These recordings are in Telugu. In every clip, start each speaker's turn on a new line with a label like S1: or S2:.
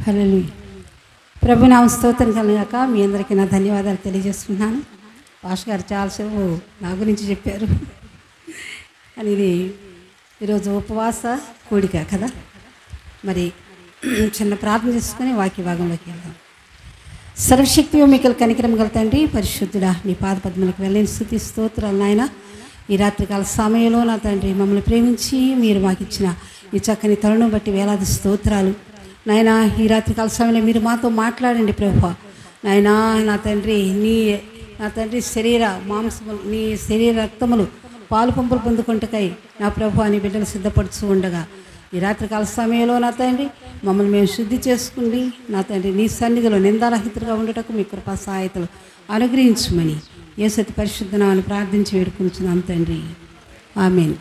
S1: హల్లెలూయా. ప్రభునామ స్తోత్రం కలుగాక. మీ అందరికీ నా ధన్యవాదాలు తెలియజేస్తున్నాను. పాష్ గారు చాలాసేపు నా గురించి చెప్పారు. అని ఇది ఈరోజు ఉపవాస కూడిక కదా. మరి చిన్న ప్రార్థన చేసుకొని వాక్య భాగంలోకి వెళ్దాం. సర్వశక్తి మీకలు కనికరం గల తండ్రి, పరిశుద్ధుడా, నీ పాద పద్మలకు వెళ్ళని స్తుతి స్తోత్రాలు నాయన. ఈ రాత్రికాల సమయంలో నా తండ్రి మమ్మల్ని ప్రేమించి మీరు మాకు ఇచ్చిన ఈ చక్కని తరుణం బట్టి వేలాది స్తోత్రాలు నాయన. ఈ రాత్రికాల సమయంలో మీరు మాతో మాట్లాడండి ప్రభువా. నాయన నా తండ్రి నా తండ్రి శరీర మాంసములు, నీ శరీర రక్తములు పాలు పంపులు పొందుకుంటకై నా ప్రభువా నీ బిడ్డలు సిద్ధపడుతూ ఉండగా ఈ రాత్రికాల సమయంలో నా తండ్రి మమ్మల్ని మేము శుద్ధి చేసుకుండి నా తండ్రి నీ సన్నిధిలో నిందారహితులుగా ఉండటకు మీ కృపా సహాయతలు అనుగ్రహించమని యేసు పరిశుద్ధ నామమున ప్రార్థించి వేడుకుంటున్నాం తండ్రి, ఆమేన్.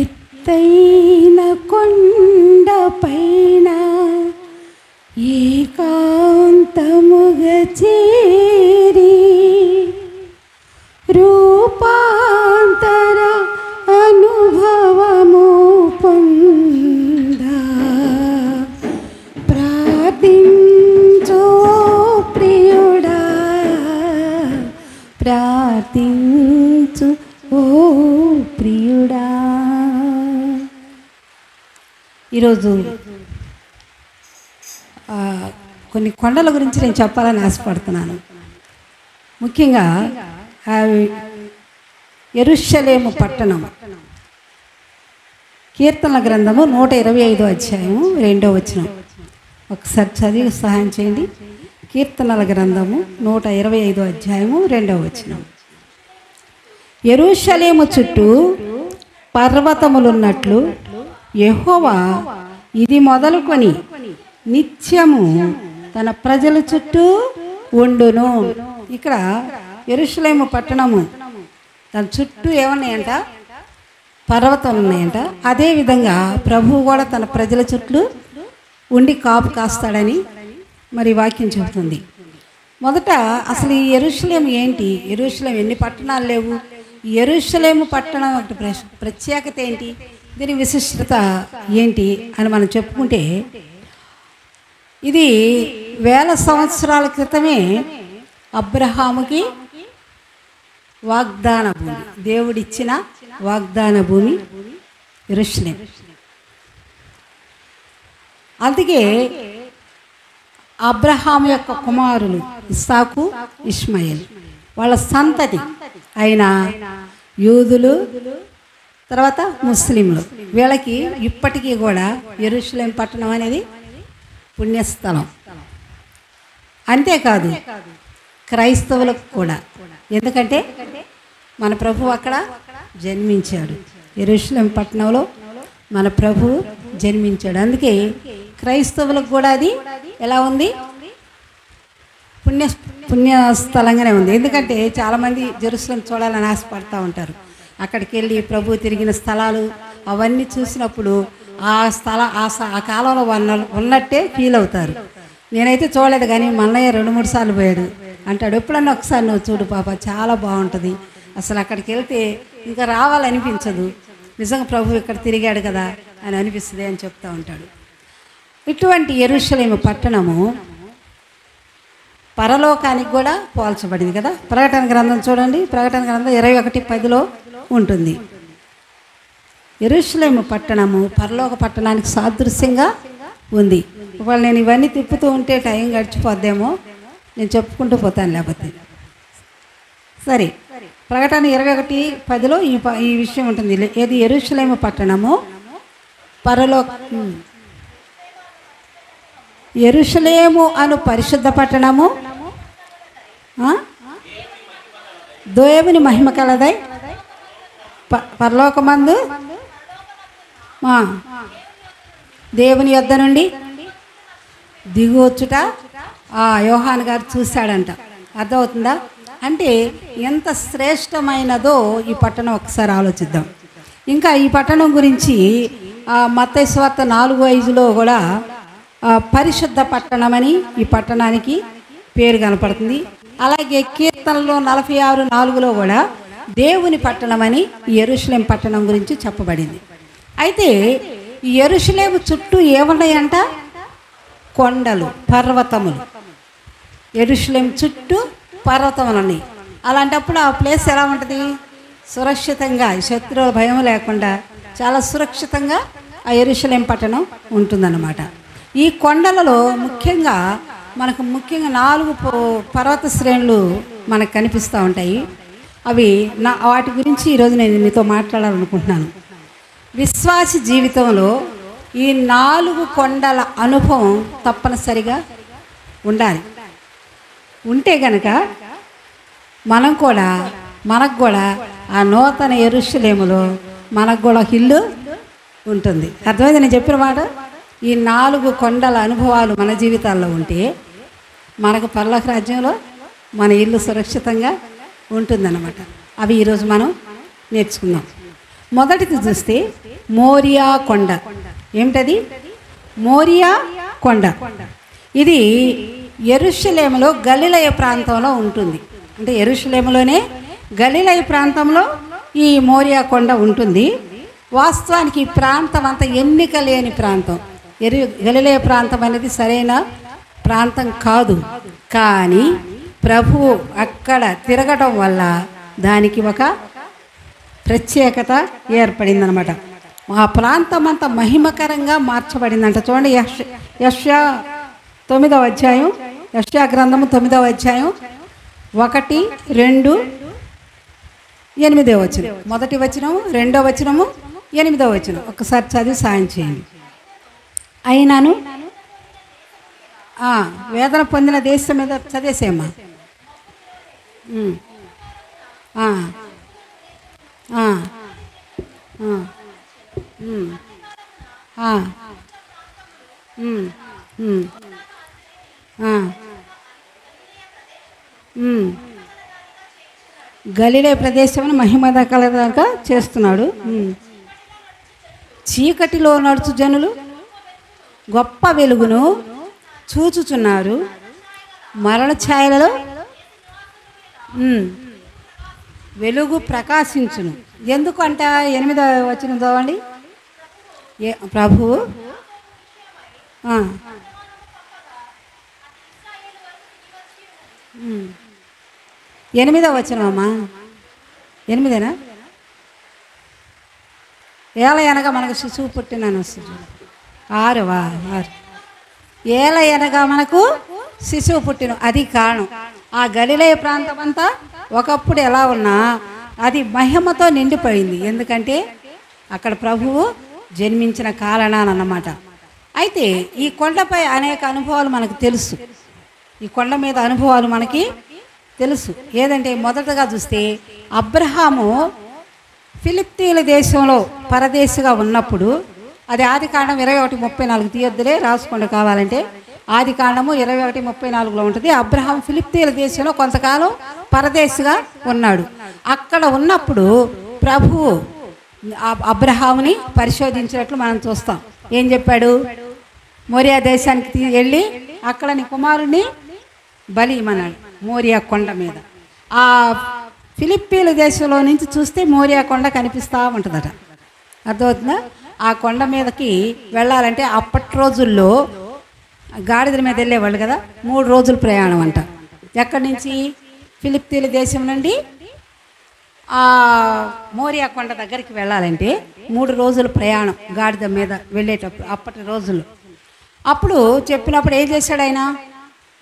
S1: ఎత్తైన కొండ పైన ఏకాంతముగా చేరి రూపాంతర అనుభవము పొందా ప్రార్థించు ప్రియుడా, ప్రార్థించు ఓ ప్రియుడా. ఈరోజు కొన్ని కొండల గురించి నేను చెప్పాలని ఆశపడుతున్నాను. ముఖ్యంగా యెరూషలేము పట్టణం. కీర్తనల గ్రంథము 125వ అధ్యాయము 2వ వచనం ఒకసారి చదివి సహాయం చేయండి. కీర్తనల గ్రంథము 125వ అధ్యాయము 2వ వచనం. యెరూషలేము చుట్టూ పర్వతములున్నట్లు యెహోవా ఇది మొదలుకొని నిత్యము తన ప్రజల చుట్టూ ఉండును. ఇక్కడ యెరూషలేము పట్టణము దాని చుట్టూ ఏమన్నాయంట? పర్వతాలు ఉన్నాయంట. అదేవిధంగా ప్రభువు కూడా తన ప్రజల చుట్టూ ఉండి కాపు కాస్తాడని మరి వాక్యం చెబుతుంది. మొదట అసలు ఈ యెరూషలేము ఏంటి? యెరూషలేము ఎన్ని పట్టణాలు లేవు. యెరూషలేము పట్టణం ఒకటి ప్రత్యేకత ఏంటి, దీని విశిష్టత ఏంటి అని మనం చెప్పుకుంటే, ఇది 1000 సంవత్సరాల క్రితమే అబ్రహాముకి వాగ్దాన భూమి, దేవుడిచ్చిన వాగ్దాన భూమి యెరూషలేం. అందుకే అబ్రహాము యొక్క కుమారులు ఇస్సాకు, ఇష్మాయేలు, వాళ్ళ సంతతి అయిన యూదులు, తర్వాత ముస్లింలు, వీళ్ళకి ఇప్పటికీ కూడా యెరూషలేం పట్టణం అనేది పుణ్యస్థలం. అంతేకాదు క్రైస్తవులకు కూడా, ఎందుకంటే మన ప్రభువు అక్కడ జన్మించాడు. యెరూషలేం పట్టణంలో మన ప్రభువు జన్మించాడు. అందుకే క్రైస్తవులకు కూడా అది ఎలా ఉంది? పుణ్యస్థలంగానే ఉంది. ఎందుకంటే చాలామంది జెరూసలేం చూడాలని ఆశపడుతూ ఉంటారు. అక్కడికి వెళ్ళి ప్రభు తిరిగిన స్థలాలు అవన్నీ చూసినప్పుడు ఆ కాలంలో ఉన్నట్టే ఫీల్ అవుతారు. నేనైతే చూడలేదు, కానీ మా అన్నయ్య 2-3 సార్లు పోయాడు. అంటాడు, ఎప్పుడన్నా ఒకసారి నువ్వు చూడు పాప, చాలా బాగుంటుంది, అసలు అక్కడికి వెళ్తే ఇంకా రావాలనిపించదు, నిజంగా ప్రభు ఇక్కడ తిరిగాడు కదా అని అనిపిస్తుంది అని చెప్తూ ఉంటాడు. ఇటువంటి యెరూషలేము పట్టణము పరలోకానికి కూడా పోల్చబడింది కదా. ప్రకటన గ్రంథం చూడండి, ప్రకటన గ్రంథం 21:10 ఉంటుంది. యెరూషలేము పట్టణము పరలోక పట్టణానికి సాదృశ్యంగా ఉంది. ఇవాళ నేను ఇవన్నీ తిప్పుతూ ఉంటే టైం గడిచిపోద్దేమో, నేను చెప్పుకుంటూ పోతాను లేకపోతే. సరే, ప్రకటన 21:10 ఈ విషయం ఉంటుంది. ఏది? యెరూషలేము పట్టణము యెరూషలేము అను పరిశుద్ధ పట్టణము దేవుని మహిమ కలదై పరలోకమందు దేవుని యొద్ద నుండి దిగువచ్చుట యోహాను గారు చూశాడంట. అర్థమవుతుందా? అంటే ఎంత శ్రేష్టమైనదో ఈ పట్టణం ఒకసారి ఆలోచిద్దాం. ఇంకా ఈ పట్టణం గురించి మత్తయి సువార్త 4:5 కూడా పరిశుద్ధ పట్టణమని ఈ పట్టణానికి పేరు కనపడుతుంది. అలాగే కీర్తనలో 46:4 కూడా దేవుని పట్టణమని యెరూషలేం పట్టణం గురించి చెప్పబడింది. అయితే ఈ యెరూషలేము చుట్టూ ఏమున్నాయంట? కొండలు, పర్వతములు. యెరూషలేము చుట్టూ పర్వతములు ఉన్నాయి. అలాంటప్పుడు ఆ ప్లేస్ ఎలా ఉంటుంది? సురక్షితంగా, శత్రువుల భయం లేకుండా చాలా సురక్షితంగా ఆ యెరూషలేము పట్టణం ఉంటుందన్నమాట. ఈ కొండలలో ముఖ్యంగా 4 పర్వత శ్రేణులు మనకు కనిపిస్తూ ఉంటాయి. అవి వాటి గురించి ఈరోజు నేను మీతో మాట్లాడాలనుకుంటున్నాను. విశ్వాసి జీవితంలో ఈ 4 కొండల అనుభవం తప్పనిసరిగా ఉండాలి. ఉంటే గనక మనకు కూడా ఆ నూతన యెరూషలేములో మనకు కూడా ఇల్లు ఉంటుంది. అర్థమైంది నేను చెప్పిన మాట? ఈ 4 కొండల అనుభవాలు మన జీవితాల్లో ఉంటే మనకు పరలోక రాజ్యంలో మన ఇల్లు సురక్షితంగా ఉంటుందన్నమాట. అవి ఈరోజు మనం నేర్చుకుందాం. మొదటిది చూస్తే మోరియా కొండ. ఏమిటది? మోరియా కొండ. ఇది యెరూషలేములో గలిలయ ప్రాంతంలో ఉంటుంది. అంటే యెరూషలేములోనే గలిలయ ప్రాంతంలో ఈ మోరియా కొండ ఉంటుంది. వాస్తవానికి ఈ ప్రాంతం అంతా ఎన్నిక లేని ప్రాంతం. గలిలయ ప్రాంతం అనేది సరైన ప్రాంతం కాదు. కానీ ప్రభువు అక్కడ తిరగటం వల్ల దానికి ఒక ప్రత్యేకత ఏర్పడిందనమాట. ఆ ప్రాంతం అంతా మహిమకరంగా మార్చబడిందంట. చూడండి, యెషయా 9వ అధ్యాయం, యెషయా గ్రంథము 9వ అధ్యాయం 1, 2, 8వ వచనం, మొదటి వచనము, 2వ వచనము, 8వ వచనం ఒకసారి చదివి సాయం చేయండి. అయినాను వేదన పొందిన దేశం మీద చదివేసేమ్మా. గలిలయ ప్రదేశమును మహిమకరంగా చేస్తున్నాడు. చీకటిలో నడుచు జనులు గొప్ప వెలుగును చూచుచున్నారు. మరణ ఛాయలలో వెలుగు ప్రకాశించును. ఎందుకంట? 8వ వచనం చదవండి. ప్రభువు 8వ వచనం అమ్మా. 8ఏనా? ఏల అనగా మనకు శిశువు పుట్టినని వస్తుంది. 6 ఏల అనగా మనకు శిశువు పుట్టిన. అది కారణం. ఆ గలిలయ ప్రాంతం అంతా ఒకప్పుడు ఎలా ఉన్నా అది మహిమతో నిండిపోయింది. ఎందుకంటే అక్కడ ప్రభువు జన్మించిన కారణానన్నమాట. అయితే ఈ కొండపై అనేక అనుభవాలు మనకు తెలుసు. ఈ కొండ మీద అనుభవాలు మనకి తెలుసు. ఏదంటే మొదటగా చూస్తే అబ్రహాము ఫిలిప్పీల దేశంలో పరదేశిగా ఉన్నప్పుడు, అది ఆదికాండం 21:34 తీయొద్దులే, రాసుకోండి కావాలంటే. ఆదికాండము 21:34లో ఉంటుంది. అబ్రహాం ఫిలిప్పీల దేశంలో కొంతకాలం పరదేశిగా ఉన్నాడు. అక్కడ ఉన్నప్పుడు ప్రభువు అబ్రహాముని పరిశోధించినట్లు మనం చూస్తాం. ఏం చెప్పాడు? మోరియా దేశానికి వెళ్ళి అక్కడ నీ కుమారుని బలి ఇమ్మన్నాడు. మోరియా కొండ మీద. ఆ ఫిలిప్పీల దేశంలో నుంచి చూస్తే మోరియా కొండ కనిపిస్తూ ఉంటుందట. అర్థమవుతుందా? ఆ కొండ మీదకి వెళ్ళాలంటే అప్పటి రోజుల్లో గాడిదల మీద వెళ్ళేవాళ్ళు కదా. 3 రోజుల ప్రయాణం అంట. ఎక్కడి నుంచి? ఫిలిప్పీల దేశం నుండి ఆ మోరియా కొండ దగ్గరికి వెళ్ళాలంటే 3 రోజుల ప్రయాణం గాడిద మీద వెళ్ళేటప్పుడు అప్పటి రోజుల్లో. అప్పుడు చెప్పినప్పుడు ఏం చేశాడు ఆయన?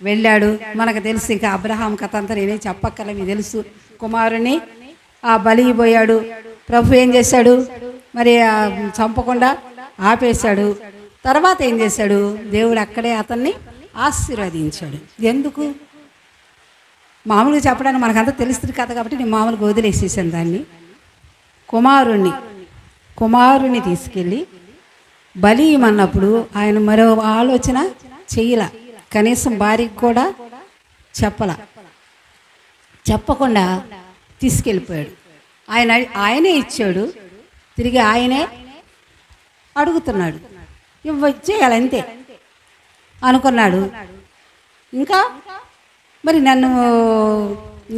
S1: వెళ్ళాడు. మనకు తెలుసు, ఇంకా అబ్రహాం కథ అంతా నేనే చెప్పక్కర్లే, మీకు తెలుసు. కుమారుని ఆ బలి పోయాడు. ప్రభు ఏం చేశాడు? మరి చంపకుండా ఆపేశాడు. తర్వాత ఏం చేశాడు? దేవుడు అక్కడే అతన్ని ఆశీర్వదించాడు. ఎందుకు? మామూలుగా చెప్పడానికి మనకంతా తెలుస్తుంది కథ కాబట్టి నేను మామూలుగా వదిలేసేసాను దాన్ని. కుమారుని తీసుకెళ్ళి బలి ఇమ్మన్నప్పుడు ఆయన మరో ఆలోచన చెయ్యల. కనీసం భార్యకి కూడా చెప్పకుండా తీసుకెళ్ళిపోయాడు. ఆయనే ఇచ్చాడు, తిరిగి ఆయనే అడుగుతున్నాడు. ఇచ్చేయాలి అంతే అనుకున్నాడు. ఇంకా మరి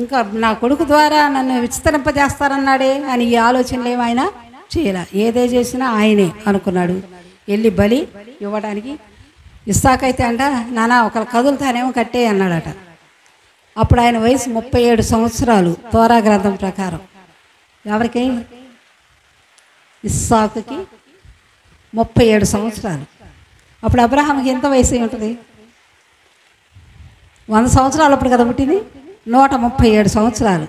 S1: ఇంకా నా కొడుకు ద్వారా నన్ను విస్తరింపజేస్తారన్నాడే అని ఈ ఆలోచనలు ఏమైనా చేయాల. ఏదే చేసినా ఆయనే అనుకున్నాడు. వెళ్ళి బలి ఇవ్వడానికి. ఇస్సాకైతే అంట నానా ఒకళ్ళు కదులుతానేమో కట్టే అన్నాడట. అప్పుడు ఆయన వయసు 37 సంవత్సరాలు తోరా గ్రంథం ప్రకారం. ఎవరికి? ఇస్సాకుకి 37 సంవత్సరాలు. అప్పుడు అబ్రహాంకి ఎంత వయసు ఉంటుంది? 100 సంవత్సరాలు అప్పుడు కదా పుట్టింది. 137 సంవత్సరాలు.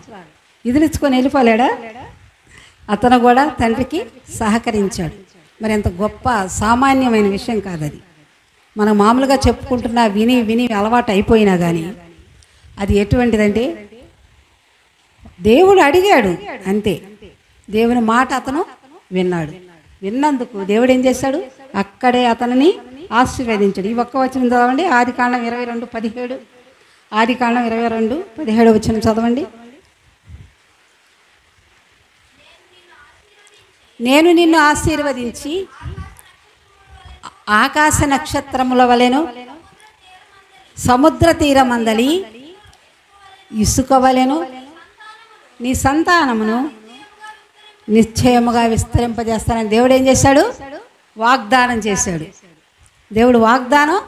S1: ఇదిలిచ్చుకొని వెళ్ళిపోలేడా? అతను కూడా తండ్రికి సహకరించాడు. మరి ఎంత గొప్ప సామాన్యమైన విషయం కాదు అది. మనం మామూలుగా చెప్పుకుంటున్నా విని విని అలవాటు అయిపోయినా కానీ అది ఎటువంటిదంటే దేవుడు అడిగాడు అంతే. దేవుని మాట అతను విన్నాడు. విన్నందుకు దేవుడు ఏం చేశాడు? అక్కడే అతనిని ఆశీర్వదించాడు. ఈ ఒక్క వచనం చదవండి. ఆదికాండం 22:17. ఆదికాండం 22:17 వచనం చదవండి. నేను నిన్ను ఆశీర్వదించి ఆకాశ నక్షత్రముల వలెను సముద్ర తీరమందలి ఇసుక వలెను నీ సంతానమును నిశ్చయముగా విస్తరింపజేస్తానని దేవుడు ఏం చేశాడు? వాగ్దానం చేశాడు. దేవుడు వాగ్దానం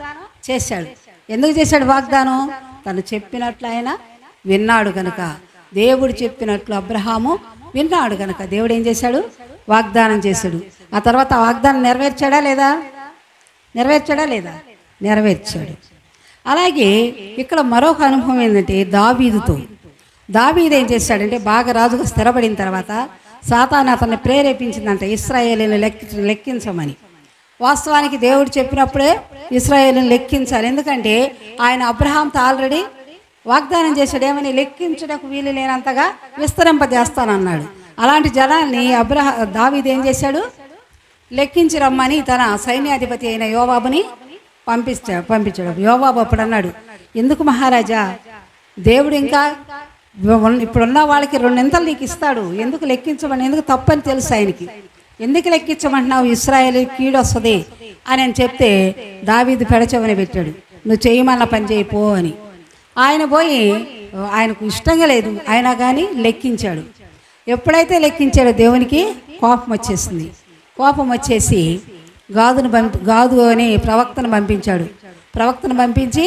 S1: చేశాడు. ఎందుకు చేశాడు వాగ్దానం? తను చెప్పినట్లు ఆయన విన్నాడు కనుక. దేవుడు చెప్పినట్లు అబ్రహాము విన్నాడు కనుక దేవుడు ఏం చేశాడు? వాగ్దానం చేశాడు. ఆ తర్వాత ఆ వాగ్దానం నెరవేర్చాడా లేదా? నెరవేర్చాడు. అలాగే ఇక్కడ మరొక అనుభవం ఏంటంటే దావీదు ఏం చేశాడంటే బాగా రాజుగా స్థిరపడిన తర్వాత సాతాను అతన్ని ప్రేరేపించిందంట ఇశ్రాయేలును లెక్కించమని. వాస్తవానికి దేవుడు చెప్పినప్పుడే ఇశ్రాయేలును లెక్కించాలి. ఎందుకంటే ఆయన అబ్రహాంతో ఆల్రెడీ వాగ్దానం చేశాడు. ఏమని? లెక్కించడానికి వీలు లేనంతగా విస్తరింపజేస్తానన్నాడు. అలాంటి జనాల్ని దావీదు ఏం చేశాడు? లెక్కించి రమ్మని తన సైన్యాధిపతి అయిన యోవాబుని పంపించాడు. యోవాబు అప్పుడు అన్నాడు, ఎందుకు మహారాజా, దేవుడు ఇంకా ఇప్పుడున్న వాళ్ళకి 2 నీకు ఇస్తాడు, ఎందుకు లెక్కించమని? ఎందుకు తప్పని తెలుసు ఆయనకి. ఎందుకు లెక్కించమంటున్నావు? ఇశ్రాయేలు కీడు వస్తుంది అని చెప్తే దావీదు పెడచెవని పెట్టాడు. నువ్వు చేయమన్న పని చేయిపో అని. ఆయన పోయి ఆయనకు ఇష్టంగా లేదు అయినా కానీ లెక్కించాడు. ఎప్పుడైతే లెక్కించాడో దేవునికి కోపం వచ్చేసింది. కోపం వచ్చేసి గాదు అని ప్రవక్తను పంపించాడు. ప్రవక్తను పంపించి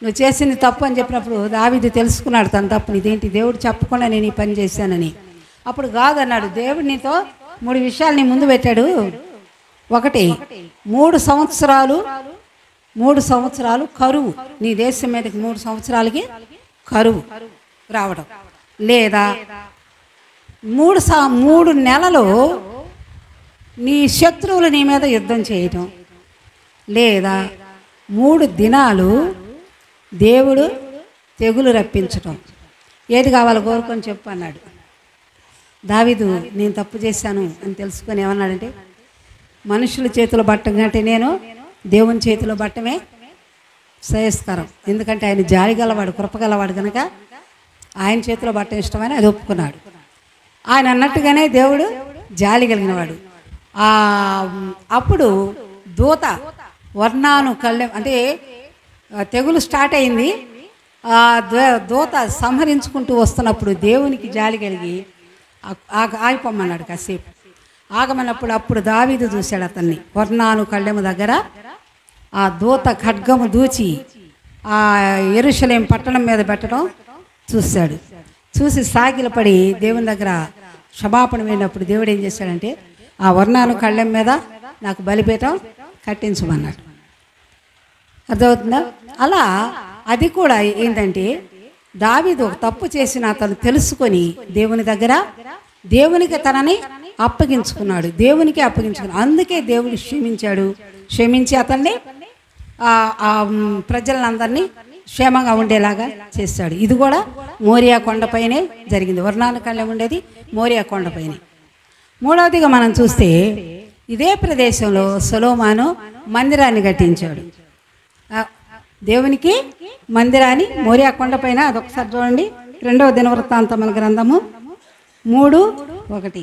S1: నువ్వు చేసింది తప్పు అని చెప్పినప్పుడు దావీదు తెలుసుకున్నాడు తన తప్పుని. ఇదేంటి దేవుడు చెప్పకుండా నేను ఈ పని చేశానని. అప్పుడు గాదు అన్నాడు, దేవుడు నీతో 3 విషయాలు నీ ముందు పెట్టాడు. ఒకటి, 3 సంవత్సరాలు కరువు, నీ దేశం మీదకి 3 సంవత్సరాలకి కరువు రావడం, లేదా 3 నెలలు నీ శత్రువులు నీ మీద యుద్ధం చేయటం, లేదా 3 దినాలు దేవుడు తెగులు రప్పించటం. ఏది కావాలో కోరుకొని చెప్పు అన్నాడు. దావీదు నేను తప్పు చేశాను అని తెలుసుకొని ఏమన్నాడంటే, మనుషుల చేతిలో పట్టం కంటే నేను దేవుని చేతిలో పట్టమే శ్రేయస్కరం. ఎందుకంటే ఆయన జాలి గలవాడు, కృపగలవాడు కనుక ఆయన చేతిలో పట్టం ఇష్టమని అది ఒప్పుకున్నాడు. ఆయన అన్నట్టుగానే దేవుడు జాలి కలిగినవాడు. అప్పుడు దూత వర్ణాను కళ్ళెం అంటే తెగులు స్టార్ట్ అయింది. దూత సంహరించుకుంటూ వస్తున్నప్పుడు దేవునికి జాలి కలిగి ఆగిపోమన్నాడు. కాసేపు ఆగమన్నప్పుడు అప్పుడు దావీదు చూశాడు అతన్ని. వర్ణాను కళ్ళెము దగ్గర ఆ దూత ఖడ్గము దూచి ఆ యెరూషలేం పట్టణం మీద పెట్టడం చూశాడు. చూసి సాగిలపడి దేవుని దగ్గర క్షమాపణ వేడినప్పుడు దేవుడు ఏం చేశాడంటే, ఆ వర్ణాను కళ్ళెం మీద నాకు బలిపీఠం కట్టించమన్నాడు. అర్థమవుతుందా? అలా అది కూడా ఏంటంటే దావీదు ఒక తప్పు చేసిన అతను తెలుసుకొని దేవుని దగ్గర దేవునికి తనని అప్పగించుకున్నాడు. అందుకే దేవుడు క్షమించి అతన్ని ప్రజలందరినీ క్షేమంగా ఉండేలాగా చేశాడు. ఇది కూడా మోరియా కొండపైనే జరిగింది. వర్ణాను కళ్ళెం ఉండేది మోరియా కొండపైనే. మూడవదిగా మనం చూస్తే ఇదే ప్రదేశంలో సొలొమోను మందిరాన్ని కట్టించాడు. దేవునికి మందిరాన్ని మోరియా కొండపైన. అదొకసారి చూడండి. 2వ దినవృత్తాంతముల గ్రంథము 3:1.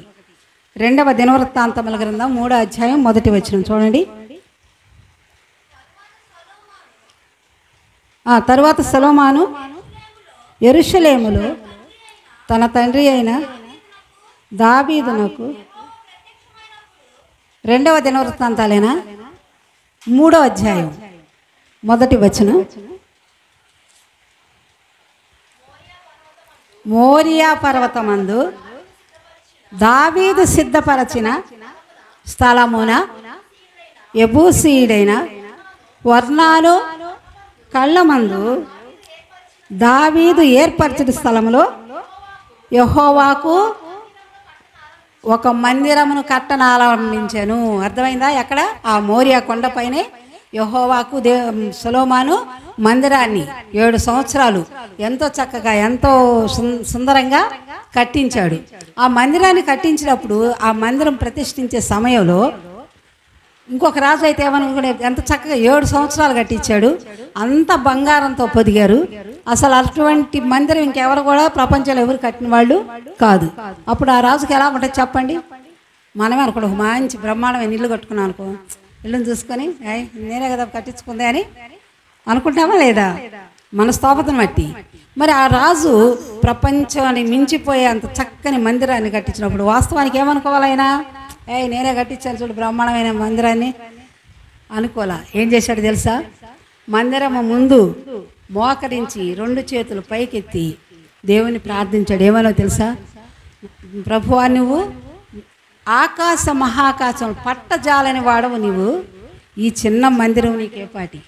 S1: 2వ దినవృత్తాంతముల గ్రంథం 3వ అధ్యాయం 1వ వచనం చూడండి. తరువాత సొలొమోను యెరూషలేములో తన తండ్రి అయిన దావీదునకు రెండవ దినవృత్తాంతాలేనా 3వ అధ్యాయం 1వ వచనం. మోరియా పర్వతమందు దావీదు సిద్ధపరచిన స్థలమున యెబూసీయుడైన ఒర్నాను కళ్ళమందు దావీదు ఏర్పరచిన స్థలములో యెహోవాకు ఒక మందిరమును కట్టనారంభించాను. అర్థమైందా? ఎక్కడ? ఆ మోరియా కొండపైనే యెహోవాకు సొలొమోను మందిరాన్ని 7 సంవత్సరాలు ఎంతో చక్కగా ఎంతో సుందరంగా కట్టించాడు. ఆ మందిరాన్ని కట్టించినప్పుడు ఆ మందిరం ప్రతిష్ఠించే సమయంలో ఇంకొక రాజు అయితే ఏమనుకునే ఎంత చక్కగా 7 సంవత్సరాలు కట్టించాడు. అంత బంగారంతో పొదిగారు. అసలు అటువంటి మందిరం ఇంకెవరు కూడా ప్రపంచంలో ఎవరు కట్టిన వాళ్ళు కాదు. అప్పుడు ఆ రాజుకి ఎలా ఉంటుంది చెప్పండి? మనమే అనుకోండి, ఒక మంచి బ్రహ్మాండమైన ఇల్లు కట్టుకున్నాం అనుకో, ఇల్లుని చూసుకొని నేనే కదా కట్టించుకుందే అని అనుకుంటామా లేదా? మన స్తోమతను బట్టి. మరి ఆ రాజు ప్రపంచాన్ని మించిపోయే అంత చక్కని మందిరాన్ని కట్టించినప్పుడు వాస్తవానికి ఏమనుకోవాలి ఆయన? నేనే కట్టించాను చూడు బ్రహ్మాండమైన మందిరాన్ని అనుకోవాలా. ఏం చేశాడు తెలుసా? మందిరము ముందు మోకరించి 2 చేతులు పైకెత్తి దేవుని ప్రార్థించాడు. ఏమనో తెలుసా? ప్రభువా, నువ్వు ఆకాశ మహాకాశం పట్టజాలని వాడవు, నీవు ఈ చిన్న మందిరం నీకు ఏపాటి,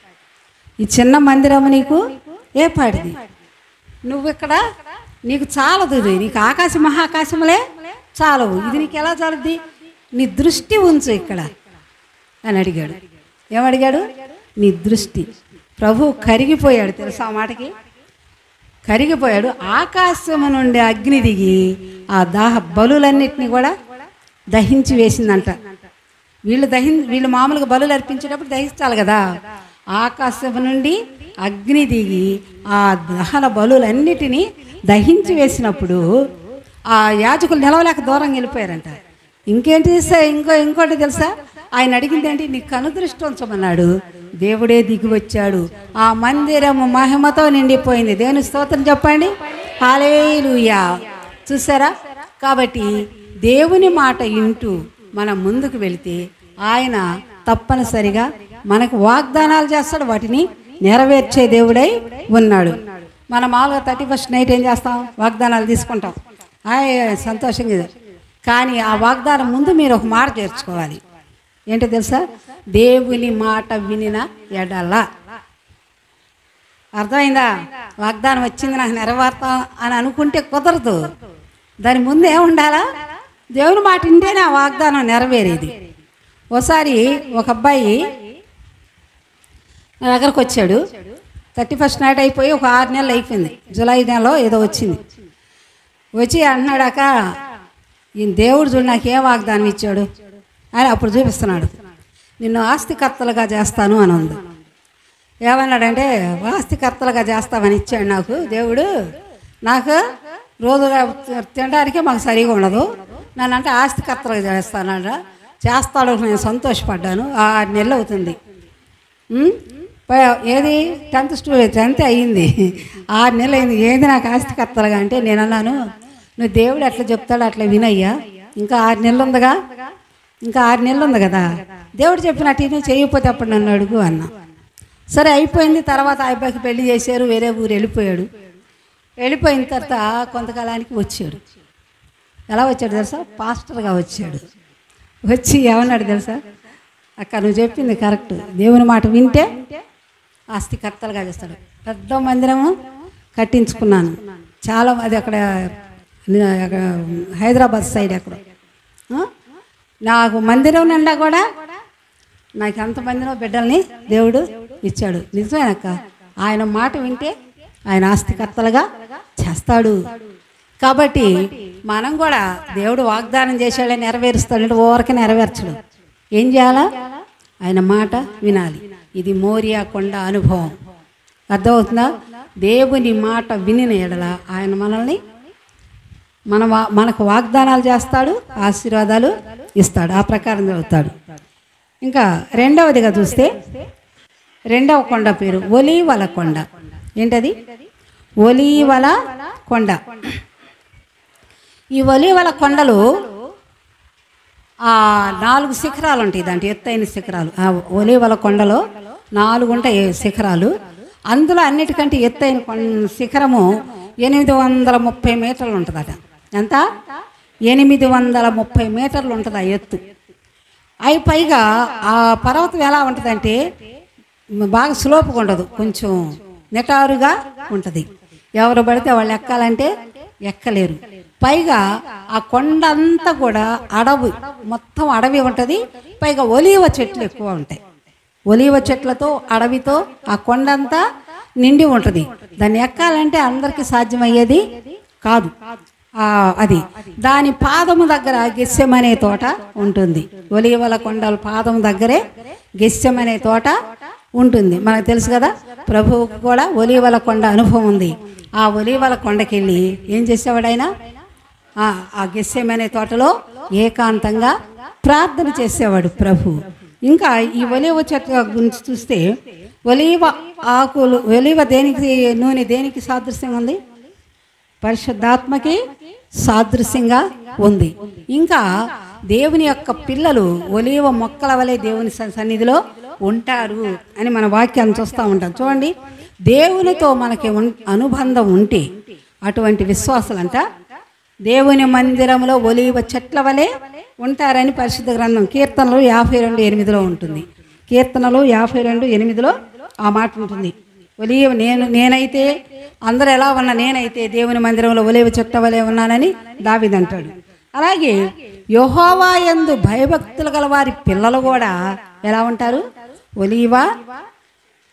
S1: ఈ చిన్న మందిరము నీకు ఏపాటిది, నువ్వు ఇక్కడ నీకు చాలదు, నీకు ఆకాశ మహాకాశములే చాలవు, ఇది నీకు ఎలా చాలద్ది, నీ దృష్టి ఉంచు ఇక్కడ అని అడిగాడు. ఏమడిగాడు? నీ దృష్టి. ప్రభు కరిగిపోయాడు తెలుసా? ఆ మాటకి కరిగిపోయాడు. ఆకాశము నుండి అగ్ని దిగి ఆ బలులన్నిటిని కూడా దహించి వేసిందంట. వీళ్ళు మామూలుగా బలులు అర్పించేటప్పుడు దహించాలి కదా. ఆకాశము నుండి అగ్ని దిగి ఆ దహన బలులన్నిటినీ దహించి వేసినప్పుడు ఆ యాజకులు నిలవలేక దూరంగా వెళ్ళిపోయారంట. ఇంకేంటి ఇంకోటి తెలుసా? ఆయన అడిగింది ఏంటి? నీ కనుదృష్టి ఉంచమన్నాడు. దేవుడే దిగి వచ్చాడు. ఆ మందిరము మహిమతో నిండిపోయింది. దేవుని స్తోత్రం చెప్పండి. హల్లెలూయా. చూసారా? కాబట్టి దేవుని మాట వింటూ మనం ముందుకు వెళితే ఆయన తప్పనిసరిగా మనకు వాగ్దానాలు చేస్తాడు, వాటిని నెరవేర్చే దేవుడై ఉన్నాడు. మనం మామూలుగా 31st నైట్ ఏం చేస్తాం? వాగ్దానాలు తీసుకుంటాం, సంతోషంగా. కానీ ఆ వాగ్దానం ముందు మీరు ఒక మాట చేర్చుకోవాలి. ఏంటో తెలుసా? దేవుని మాట వినిన ఎడల. అర్థమైందా? వాగ్దానం వచ్చింది నాకు నెరవేర్తాం అని అనుకుంటే కుదరదు. దాని ముందు ఏముండాలా? దేవుని మాట వింటేనే ఆ వాగ్దానం నెరవేరేది. ఒకసారి ఒక అబ్బాయి నా దగ్గరకు వచ్చాడు. 31st నైట్ అయిపోయి ఒక 6 నెలలు అయిపోయింది. జూలై నెలలో ఏదో వచ్చింది. వచ్చి అంటున్నాడాక, ఈ దేవుడు చూడు నాకేం వాగ్దానం ఇచ్చాడు అని అప్పుడు చూపిస్తున్నాడు. నిన్ను ఆస్తికర్తలుగా చేస్తాను అని ఉంది. ఏమన్నాడంటే, ఆస్తికర్తలుగా చేస్తామని ఇచ్చాడు నాకు దేవుడు. నాకు రోజుగా తినడానికే మాకు సరిగా ఉండదు, నన్ను అంటే ఆస్తికర్తలుగా చేస్తానంట. చేస్తాడు. నేను సంతోషపడ్డాను. 6 నెలలు అవుతుంది. ఏది 10th అయ్యింది, 6 నెలలు అయింది. ఏది నాకు ఆస్తికర్తలుగా అంటే నేను అన్నాను, నువ్వు దేవుడు ఎట్లా చెప్తాడు అట్లా వినయ్యా, ఇంకా 6 నెలలు ఉందిగా, ఇంకా 6 నెలలు ఉంది కదా, దేవుడు చెప్పినట్టు నువ్వు చేయకపోతే అప్పుడు నన్ను అడుగు అన్నా. సరే అయిపోయింది. తర్వాత ఆ అబ్బాయికి పెళ్లి చేశారు, వేరే ఊరు వెళ్ళిపోయాడు. వెళ్ళిపోయిన తర్వాత కొంతకాలానికి వచ్చాడు. ఎలా వచ్చాడు తెలుసా? పాస్టర్గా వచ్చాడు. వచ్చి ఏమన్నాడు తెలుసా? అక్క నువ్వు చెప్పింది కరెక్ట్, దేవుని మాట వింటే ఆస్తికర్తలుగా చేస్తాడు. పెద్ద మందిరము కట్టించుకున్నాను చాలా. అది అక్కడ హైదరాబాద్ సైడ్ అక్కడ నాకు మందిరం నిండా కూడా నాకు ఎంతమందినో బిడ్డల్ని దేవుడు ఇచ్చాడు. నిజమేనక్క, ఆయన మాట వింటే ఆయన ఆస్తికర్తలుగా చేస్తాడు. కాబట్టి మనం కూడా దేవుడు వాగ్దానం చేశాడని నెరవేరుస్తాడంటే ఓరకే నెరవేర్చడు. ఏం చేయాలా? ఆయన మాట వినాలి. ఇది మోరియా కొండ అనుభవం. అర్థమవుతుందా? దేవుని మాట వినిన ఎడల ఆయన మనల్ని మనకు వాగ్దానాలు చేస్తాడు, ఆశీర్వాదాలు ఇస్తాడు. ఆ ప్రకారం చదువుతాడు. ఇంకా రెండవదిగా చూస్తే రెండవ కొండ పేరు ఒలీవల కొండ. ఏంటది? ఒలీవల కొండ. ఈ ఒలీవల కొండలు ఆ 4 శిఖరాలు ఉంటాయి, దాంట్లో ఎత్తైన శిఖరాలు. ఆ ఒలీవల కొండలో 4 ఉంటాయి శిఖరాలు. అందులో అన్నిటికంటే ఎత్తైన శిఖరము 830 మీటర్లు ఉంటుందట. ఎంత? 830 మీటర్లు ఉంటుంది ఆ ఎత్తు. అవి పైగా ఆ పర్వతం ఎలా ఉంటుందంటే బాగా స్లోపుగా ఉండదు, కొంచెం నిటారుగా ఉంటుంది. ఎవరు పడితే వాళ్ళు ఎక్కాలంటే ఎక్కలేరు. పైగా ఆ కొండ అంతా కూడా అడవి, మొత్తం అడవి ఉంటుంది. పైగా ఒలీవ చెట్లు ఎక్కువ ఉంటాయి. ఒలీవ చెట్లతో అడవితో ఆ కొండ అంతా నిండి ఉంటుంది. దాన్ని ఎక్కాలంటే అందరికీ సాధ్యమయ్యేది కాదు. అది దాని పాదము దగ్గర గెస్సెమనే తోట ఉంటుంది. ఒలీవల కొండల పాదం దగ్గరే గెస్సెమనే తోట ఉంటుంది. మనకు తెలుసు కదా, ప్రభువుకు కూడా ఒలీవల కొండ అనుభవం ఉంది. ఆ ఒలీవల కొండకి వెళ్ళి ఏం చేసేవాడు ఆయన? ఆ గెస్సెమనే తోటలో ఏకాంతంగా ప్రార్థన చేసేవాడు ప్రభు. ఇంకా ఈ ఒలీవ చెట్ల గురించి చూస్తే ఒలీవ ఆకులు, ఒలీవ దేనికి నూనె దేనికి సాదృశ్యంగా ఉంది? పరిశుద్ధాత్మకి సాదృశ్యంగా ఉంది. ఇంకా దేవుని యొక్క పిల్లలు ఒలీవ మొక్కల వలె దేవుని సన్నిధిలో ఉంటారు అని మన వాక్యాన్ని చూస్తూ ఉంటాం. చూడండి, దేవునితో మనకి అనుబంధం ఉంటే అటువంటి విశ్వాసులంట దేవుని మందిరంలో ఒలీవ చెట్ల వలె ఉంటారని పరిశుద్ధ గ్రంథం కీర్తనలు 52:8 ఉంటుంది. కీర్తనలు 52:8 ఆ మాట ఉంటుంది. ఒలీవ నేనైతే అందరూ ఎలా ఉన్నా, నేనైతే దేవుని మందిరంలో ఒలీవ చెట్ల వలె ఉన్నానని దావీదు అంటాడు. అలాగే యెహోవా యందు భయభక్తులు గల వారి పిల్లలు కూడా ఎలా ఉంటారు? ఒలీవ.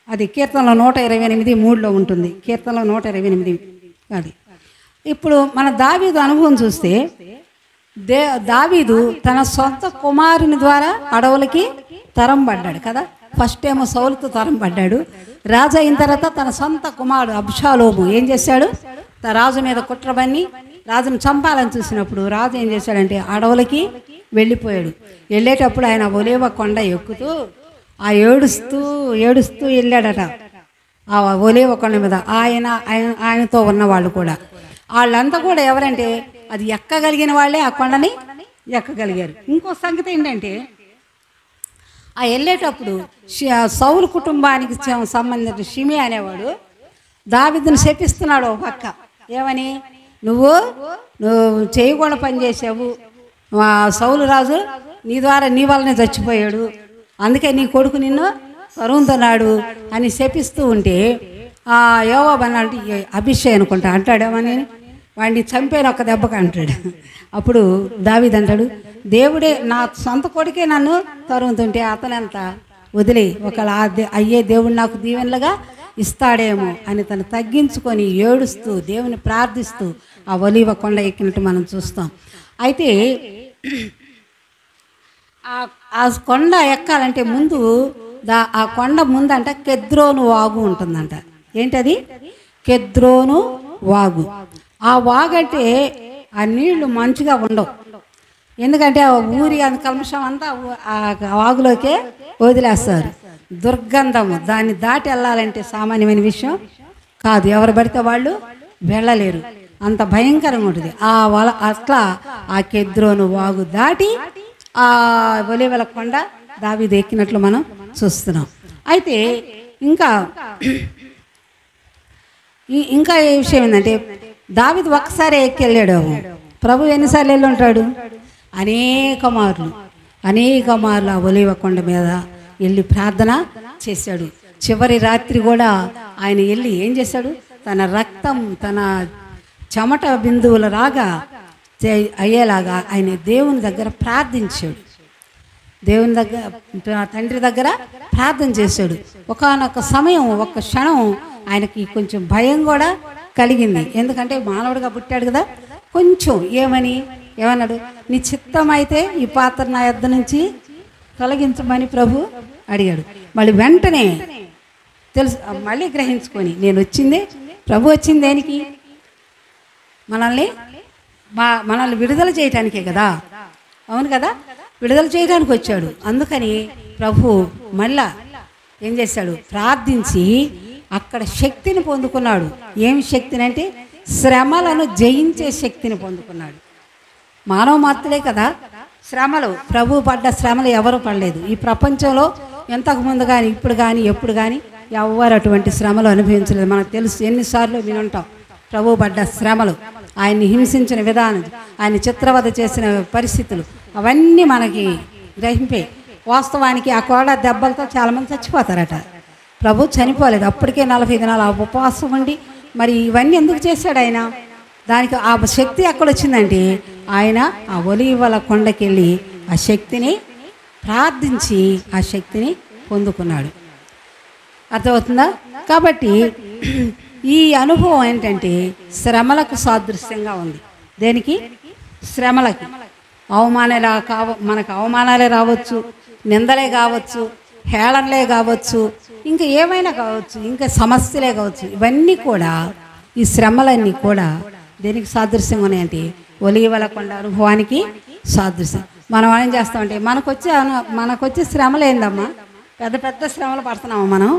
S1: అది కీర్తనలో 128:3 ఉంటుంది. కీర్తనలో 128. అది ఇప్పుడు మన దావీదు అనుభవం చూస్తే దావీదు తన సొంత కుమారుని ద్వారా అడవులకి తరం పడ్డాడు కదా. ఫస్ట్ ఏమో సౌలుతో తరం పడ్డాడు. రాజు అయిన తర్వాత తన సొంత కుమారుడు అబ్షాలోము ఏం చేశాడు? రాజు మీద కుట్రబన్ని రాజును చంపాలని చూసినప్పుడు రాజు ఏం చేశాడంటే అడవులకి వెళ్ళిపోయాడు. వెళ్ళేటప్పుడు ఆయన ఒలీవ కొండ ఎక్కుతూ ఏడుస్తూ వెళ్ళాడట. ఆ ఒలీవ కొండ మీద ఆయనతో ఉన్నవాళ్ళు కూడా, వాళ్ళంతా కూడా ఎవరంటే అది ఎక్కగలిగిన వాళ్ళే ఆ కొండని ఎక్కగలిగారు. ఇంకో సంగతి ఏంటంటే ఆ వెళ్ళేటప్పుడు సౌలు కుటుంబానికి సంబంధించిన షిమి అనేవాడు దావీదుని శపిస్తున్నాడు ఒక పక్క. ఏమని? నువ్వు చేయకుండా పని చేసావు, సౌలు రాజు నీ ద్వారా నీ వల్లనే చచ్చిపోయాడు, అందుకే నీ కొడుకు నిన్ను తరుముతున్నాడు అని శపిస్తూ ఉంటే యోవాబు అన్నాడు, అభిషేక్ అనుకుంటా అంటాడేమని, వాడిని చంపేను ఒక్క దెబ్బకి అంటాడు. అప్పుడు దావీదు అంటాడు, దేవుడే నా సొంత కొడుకే నన్ను తరుముతుంటే అతనంత వదిలే ఒకవేళ అయ్యే దేవుడు నాకు దీవెనలుగా ఇస్తాడేమో అని తను తగ్గించుకొని ఏడుస్తూ దేవుని ప్రార్థిస్తూ ఆ ఒలీవ కొండ ఎక్కినట్టు మనం చూస్తాం. అయితే ఆ కొండ ఎక్కాలంటే ముందు ఆ కొండ ముందంట కెద్రోను వాగు ఉంటుందంట. ఏంటది? కెద్రోను వాగు. ఆ వాగు అంటే ఆ నీళ్లు మంచిగా ఉండవు, ఎందుకంటే ఆ ఊరి అంత కల్మషం అంతా ఆ వాగులోకే వదిలేస్తారు. దుర్గంధము, దాన్ని దాటి వెళ్ళాలంటే సామాన్యమైన విషయం కాదు, ఎవరు పడితే వాళ్ళు వెళ్ళలేరు, అంత భయంకరంగా ఉంటుంది. అట్లా ఆ కెద్రోను వాగు దాటి ఆ ఒలీవల కొండ దావీదు ఎక్కినట్లు మనం చూస్తున్నాం. అయితే ఇంకా ఏ విషయం ఏంటంటే దావీదు ఒక్కసారి ఎక్కి వెళ్ళాడు, ప్రభు ఎన్నిసార్లు వెళ్ళి ఉంటాడు? అనేక మార్లు ఆ ఒలీవ కొండ మీద వెళ్ళి ప్రార్థన చేశాడు. చివరి రాత్రి కూడా ఆయన వెళ్ళి ఏం చేశాడు? తన రక్తం తన చెమట బిందువుల రాగా అయ్యేలాగా ఆయన దేవుని దగ్గర ప్రార్థించాడు. దేవుని దగ్గర తండ్రి దగ్గర ప్రార్థన చేశాడు. ఒకానొక సమయం, ఒక్క క్షణం ఆయనకి కొంచెం భయం కూడా కలిగింది. ఎందుకంటే మానవుడిగా పుట్టాడు కదా. కొంచెం ఏమన్నాడు? నీ చిత్తం అయితే ఈ పాత్ర నా యొద్ద నుంచి తొలగించమని ప్రభు అడిగాడు. మళ్ళీ వెంటనే మళ్ళీ గ్రహించుకొని నేను వచ్చింది, ప్రభు వచ్చింది దేనికి? మనల్ని విడుదల చేయటానికే కదా. అవును కదా, విడుదల చేయడానికి వచ్చాడు. అందుకని ప్రభు మళ్ళా ఏం చేశాడు? ప్రార్థించి అక్కడ శక్తిని పొందుకున్నాడు. ఏమి శక్తిని అంటే శ్రమలను జయించే శక్తిని పొందుకున్నాడు. మానవ మాత్రులే కదా, శ్రమలు ప్రభు పడ్డ శ్రమలు ఎవరు పడలేదు ఈ ప్రపంచంలో. ఇంతకుముందు కానీ ఇప్పుడు కానీ ఎప్పుడు కానీ ఎవరు అటువంటి శ్రమలు అనుభవించలేదు. మనకు తెలుసు, ఎన్నిసార్లు వినుంటాం ప్రభు పడ్డ శ్రమలు, ఆయన్ని హింసించిన విధానం, ఆయన చిత్రవద చేసిన పరిస్థితులు, అవన్నీ మనకి గ్రహింపే. వాస్తవానికి ఆ కోడ దెబ్బలతో చాలామంది చచ్చిపోతారట. ప్రభు చనిపోలేదు, అప్పటికే 40 దినాలు ఉపవాసం ఉండి మరి ఇవన్నీ ఎందుకు చేశాడు ఆయన? దానికి ఆ శక్తి ఎక్కడొచ్చిందంటే ఆయన ఆ ఒలీవల కొండకెళ్ళి ఆ శక్తిని ప్రార్థించి ఆ శక్తిని పొందుకున్నాడు. అర్థమవుతుందా? కాబట్టి ఈ అనుభవం ఏంటంటే శ్రమలకు సాదృశ్యంగా ఉంది. దేనికి? శ్రమలకి. మనకు అవమానాలే రావచ్చు, నిందలే కావచ్చు, హేళనలే కావచ్చు, ఇంకా ఏమైనా కావచ్చు, ఇంకా సమస్యలే కావచ్చు. ఇవన్నీ కూడా, ఈ శ్రమలన్నీ కూడా దేనికి సాదృశ్యంగా ఉన్నాయంటే ఒలీవల కొండ అనుభవానికి సాదృశ్యం. మనం ఏం చేస్తామంటే మనకొచ్చే శ్రమలు ఏందమ్మా? పెద్ద పెద్ద శ్రమలు పడుతున్నాము మనం.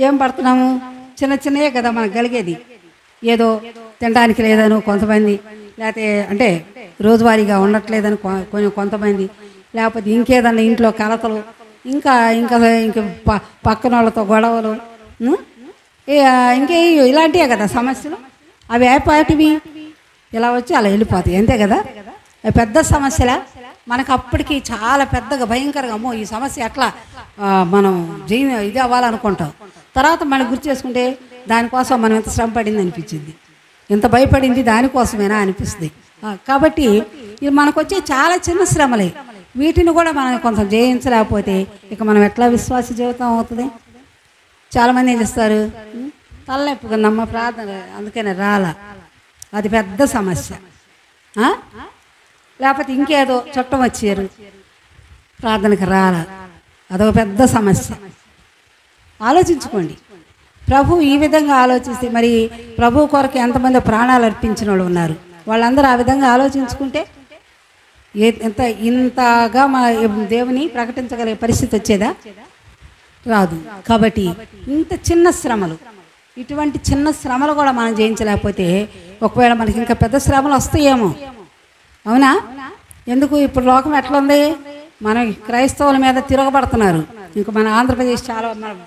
S1: ఏం పడుతున్నాము? చిన్న చిన్నయే కదా మనకు కలిగేది. ఏదో తినడానికి లేదను కొంతమంది, లేకపోతే అంటే రోజువారీగా ఉండట్లేదని కొంతమంది, లేకపోతే ఇంకేదన్నా ఇంట్లో కలతలు, ఇంకా ఇంకా ఇంకా పక్కన వాళ్ళతో గొడవలు, ఇంకే ఇలాంటివే కదా సమస్యలు. అవి ఏపాటివి ఇలా వచ్చి అలా వెళ్ళిపోతాయి, అంతే కదా. పెద్ద సమస్యల మనకు అప్పటికి చాలా పెద్దగా భయంకరంగా, అమ్మో ఈ సమస్య ఎట్లా మనం ఇది అవ్వాలనుకుంటాం. తర్వాత మనం గుర్తు చేసుకుంటే దానికోసం మనం ఎంత శ్రమ పడింది అనిపించింది, ఎంత భయపడింది దానికోసమేనా అనిపిస్తుంది. కాబట్టి ఇది మనకు వచ్చే చాలా చిన్న శ్రమలే. వీటిని కూడా మనం కొంత జయించలేకపోతే ఇక మనం ఎట్లా విశ్వాస జీవితం అవుతుంది? చాలామంది ఏం చేస్తారు, తలనొప్పిగా నమ్మ ప్రార్థన అందుకనే రాలా, అది పెద్ద సమస్య. లేకపోతే ఇంకేదో చుట్టం వచ్చారు ప్రార్థనకి రాలా, అదొక పెద్ద సమస్య. ఆలోచించుకోండి. ప్రభు ఈ విధంగా ఆలోచిస్తే మరి ప్రభు కొరకు ఎంతమంది ప్రాణాలు అర్పించిన వాళ్ళు ఉన్నారు. వాళ్ళందరూ ఆ విధంగా ఆలోచించుకుంటే ఇంతగా మా దేవుని ప్రకటించగలిగే పరిస్థితి వచ్చేదా? రాదు. కాబట్టి ఇంత చిన్న శ్రమలు, ఇటువంటి చిన్న శ్రమలు కూడా మనం జయించలేకపోతే ఒకవేళ మనకి ఇంకా పెద్ద శ్రమలు వస్తాయేమో. అవునా? ఎందుకు? ఇప్పుడు లోకం ఎట్లా ఉంది? మన క్రైస్తవుల మీద తిరగబడుతున్నారు. ఇంకా మన ఆంధ్రప్రదేశ్